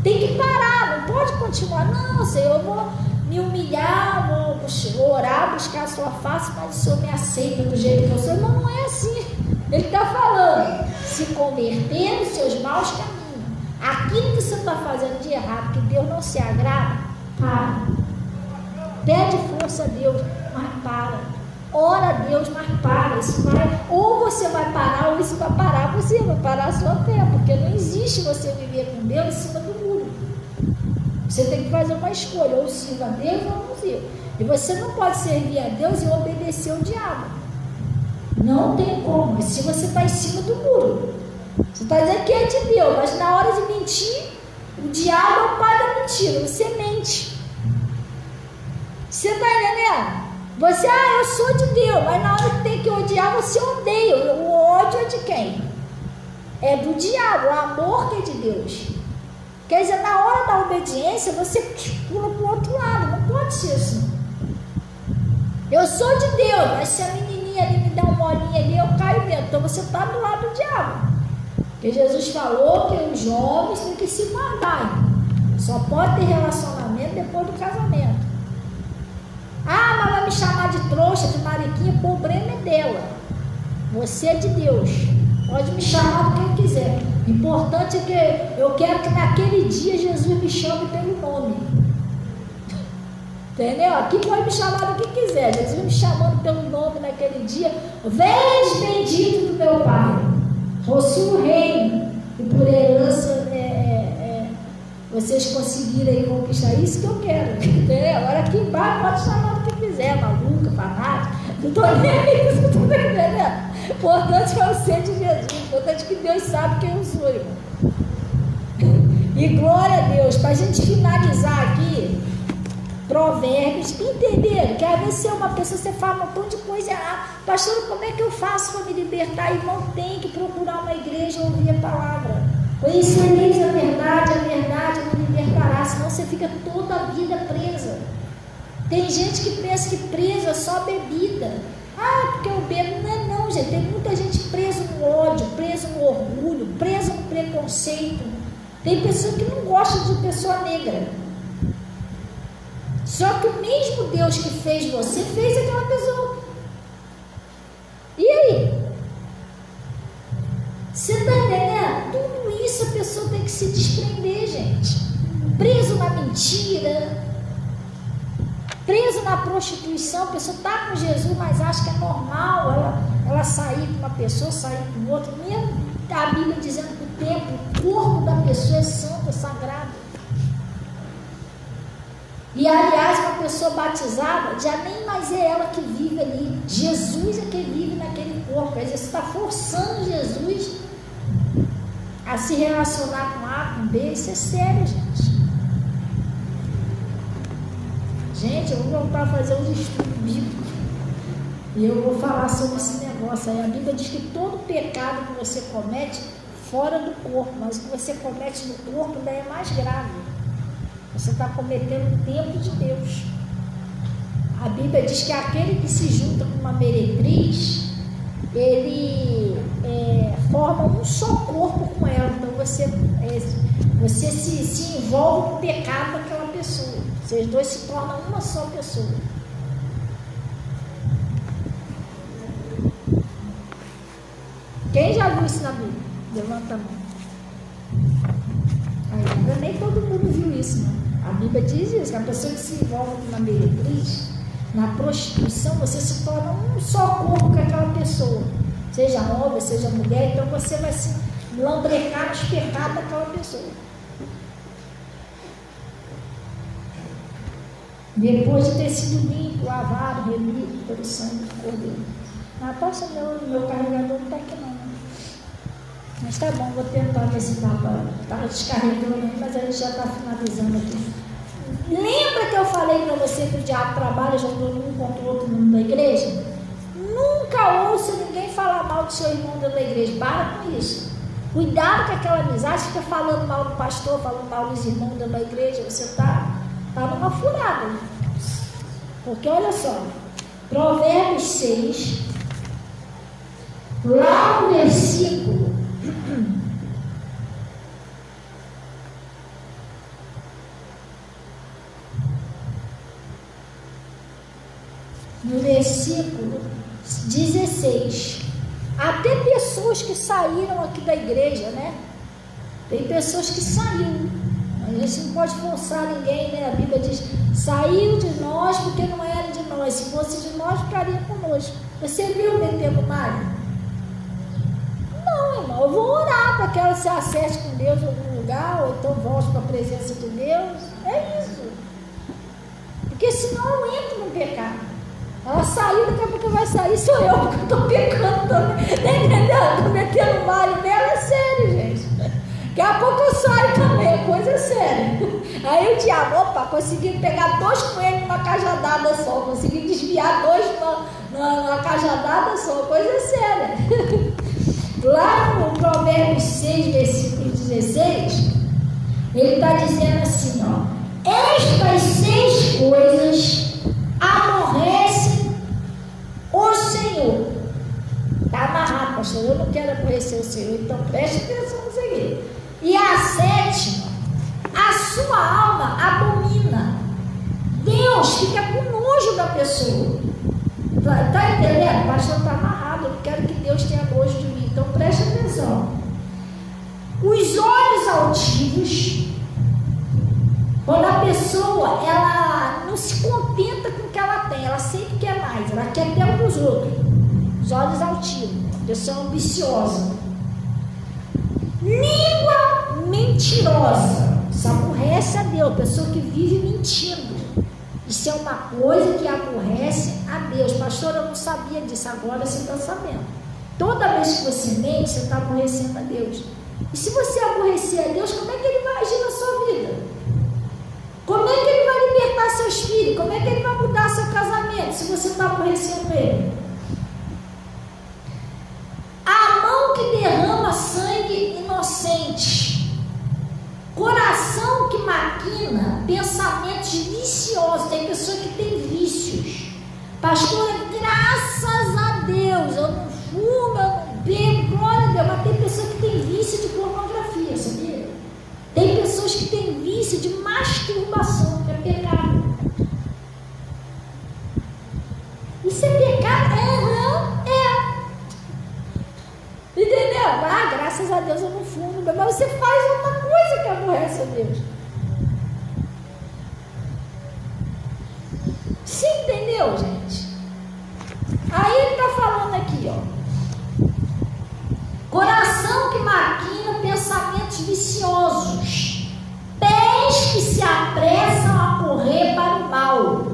Tem que parar, não pode continuar. Não, Senhor, eu vou me humilhar, vou orar, buscar a sua face, mas o Senhor me aceita do jeito que eu sou. Não, não é assim. Ele está falando, se converter dos seus maus caminhos. Aquilo que você está fazendo de errado, que Deus não se agrada, para. Pede força a Deus, mas para. Ora a Deus, mas para. Isso vai, ou você vai parar, ou isso vai parar. Você vai parar a sua fé, porque não existe você viver com Deus em cima do muro. Você tem que fazer uma escolha, ou sirva a Deus ou não sirva. E você não pode servir a Deus e obedecer o diabo. Não tem como. Se você está em cima do muro, você está dizendo que é de Deus, mas na hora de mentir, o diabo é o pai da mentira. Você mente. Você está entendendo? Você, eu sou de Deus, mas na hora que tem que odiar, você odeia. O ódio é de quem? É do diabo. O amor que é de Deus. Quer dizer, na hora da obediência, você pula para o outro lado. Não pode ser assim. Eu sou de Deus, mas se a menininha ali me dá uma olhinha ali, eu caio dentro. Então você está do lado do diabo. Porque Jesus falou que os jovens têm que se guardar. Só pode ter relacionamento depois do casamento. Ah, mas vai me chamar de trouxa, de mariquinha, o problema é dela. Você é de Deus. Pode me chamar do que quiser. O importante é que eu quero que naquele dia Jesus me chame pelo nome. Entendeu? Aqui pode me chamar do que quiser. Jesus me chamando pelo nome naquele dia. Vês bendito do meu Pai. Possui o reino. E por herança vocês conseguirem conquistar isso que eu quero. Entendeu? Agora aqui embaixo pode chamar do que quiser. Maluca, fanática. Não estou nem isso, não estou entendendo. O importante é o ser de Jesus. O importante é que Deus sabe quem eu sou, irmão. E glória a Deus. Para a gente finalizar aqui, Provérbios, entenderam? Que às vezes você é uma pessoa, você fala um montão de coisa errada. Pastor, como é que eu faço para me libertar? Irmão, tem que procurar uma igreja e ouvir a palavra. Conhecereis a verdade me libertará. Senão você fica toda a vida presa. Tem gente que pensa que preso é só bebida. Ah, porque eu bebo. Não, gente. Tem muita gente presa no ódio, presa no orgulho, presa no preconceito. Tem pessoa que não gosta de pessoa negra. Só que o mesmo Deus que fez você, fez aquela pessoa. E aí? Você está entendendo? Tudo isso a pessoa tem que se desprender, gente. Preso na mentira, preso na prostituição. A pessoa está com Jesus, mas acha que é normal ela sair com uma pessoa, sair com outra. Mesmo a Bíblia dizendo que o templo, o corpo da pessoa é santo, é sagrado. E aliás, uma pessoa batizada já nem mais é ela que vive ali. Jesus é quem vive naquele corpo. Quer dizer, você está forçando Jesus a se relacionar com A, com B. Isso é sério, gente. Gente, eu vou voltar a fazer uns estudos bíblicos. E eu vou falar sobre esse negócio aí. A Bíblia diz que todo pecado que você comete fora do corpo, mas o que você comete no corpo ainda é mais grave. Você está cometendo o templo de Deus. A Bíblia diz que aquele que se junta com uma meretriz, ele forma um só corpo com ela. Então você Você se envolve no pecado daquela pessoa. Vocês dois se tornam uma só pessoa. Quem já viu isso na Bíblia? Levanta a mão. Ainda nem todo mundo viu isso, não. A Bíblia diz isso, que a pessoa que se envolve na meretriz, na prostituição, você se torna um só corpo com aquela pessoa. Seja homem, seja mulher, então você vai se lambrecar nos pecados daquela pessoa. Depois de ter sido limpo, lavado, remido pelo sangue do Cordeiro. Natasha, meu carregador não está aqui não. Mas tá bom, vou tentar ver se estava descarregando aí, mas a gente já está finalizando aqui. Lembra que eu falei para você que o diabo trabalha jogando um contra o outro no mundo da igreja? Nunca ouça ninguém falar mal do seu irmão dentro da igreja. Para com isso. Cuidado com aquela amizade, fica falando mal do pastor, falando mal dos irmãos dentro da igreja. Você está numa furada. Porque olha só, Provérbios 6, lá no versículo no versículo 16, até pessoas que saíram aqui da igreja, né? Tem pessoas que saíram, a gente não pode forçar ninguém, né? A Bíblia diz, saiu de nós porque não era de nós, se fosse de nós ficaria conosco. Você viu o metendo Mário? Não, irmão, eu vou orar para que ela se acerte com Deus em algum lugar, ou então volte para a presença de Deus, é isso, porque senão eu entro no pecado. Ela saiu, daqui a pouco vai sair, sou eu, porque eu estou pecando também. Está entendendo? Estou metendo malho nela, é sério, gente. Daqui a pouco eu saio também, é coisa séria. Aí o diabo, opa, consegui pegar 2 coelhos numa cajadada só, consegui desviar 2 numa cajadada só, coisa séria. Lá no Provérbios 6, versículo 16, ele está dizendo assim, ó: estas 6 coisas aborrece o Senhor. Está amarrado, pastor. Eu não quero aborrecer o Senhor, então preste atenção nisso aqui. E a 7ª, a sua alma abomina. Deus fica com nojo da pessoa. Está entendendo? O pastor está amarrado. Eu não quero que Deus tenha nojo de mim, então preste atenção. Os olhos altivos, quando a pessoa ela não se contenta com o que ela tem, ela sempre quer mais, ela quer até um dos outros. Os olhos altivos, a pessoa ambiciosa. Língua mentirosa, isso aborrece a Deus, a pessoa que vive mentindo. Isso é uma coisa que aborrece a Deus. Pastor, eu não sabia disso, agora você está sabendo. Toda vez que você mente, você está aborrecendo a Deus. E se você aborrecer a Deus, como é que Ele vai agir na sua vida? Como é que Ele vai libertar seus filhos? Como é que Ele vai mudar seu casamento se você está aborrecendo Ele? A mão que derrama sangue inocente, coração que maquina pensamentos viciosos. Tem pessoa que tem vícios. Pastora, graças a Deus, eu não fumo, eu não bebo, glória a Deus, mas tem pessoa que tem vício de pornografia, sabia? Tem pessoas que têm vício de masturbação, que é pecado. Isso é pecado? É. Entendeu? Ah, graças a Deus eu não fumo, mas você faz outra coisa que aborrece a Deus. Você entendeu, gente? Aí ele está falando aqui, ó. Coração que maquina pensamentos viciosos, pés que se apressam a correr para o mal,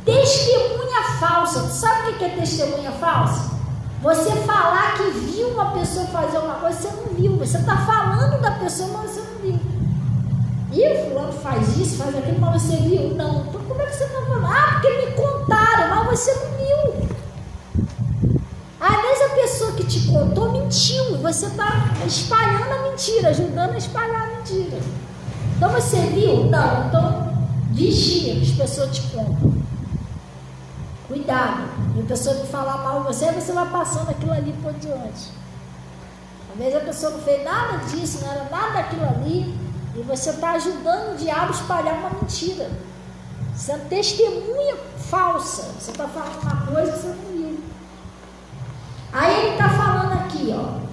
testemunha falsa. Tu sabe o que é testemunha falsa? Você falar que viu uma pessoa fazer uma coisa, você não viu. Você está falando da pessoa, mas você não viu. E fulano faz isso, faz aquilo, mas você viu? Não. Então como é que você está falando? Ah, porque me contaram, mas você não viu. Às vezes a pessoa que te contou mentiu, e você está espalhando a mentira, ajudando a espalhar a mentira. Então você viu? Não. Então vigia que as pessoas te contam. Cuidado. E a pessoa que falar mal de você, você vai passando aquilo ali por diante. Às vezes a pessoa não fez nada disso, não era nada daquilo ali, E você está ajudando o diabo a espalhar uma mentira. Você é testemunha falsa. Você está falando uma coisa que você não viu. Aí ele está falando aqui, ó.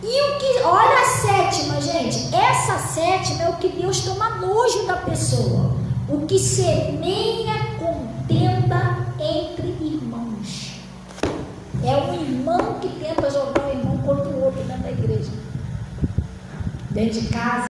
E o que, olha a sétima, gente. Essa sétima é o que Deus toma nojo da pessoa. O que semeia contenda entre irmãos. É um irmão que tenta jogar o irmão contra o outro dentro da igreja, dentro de casa.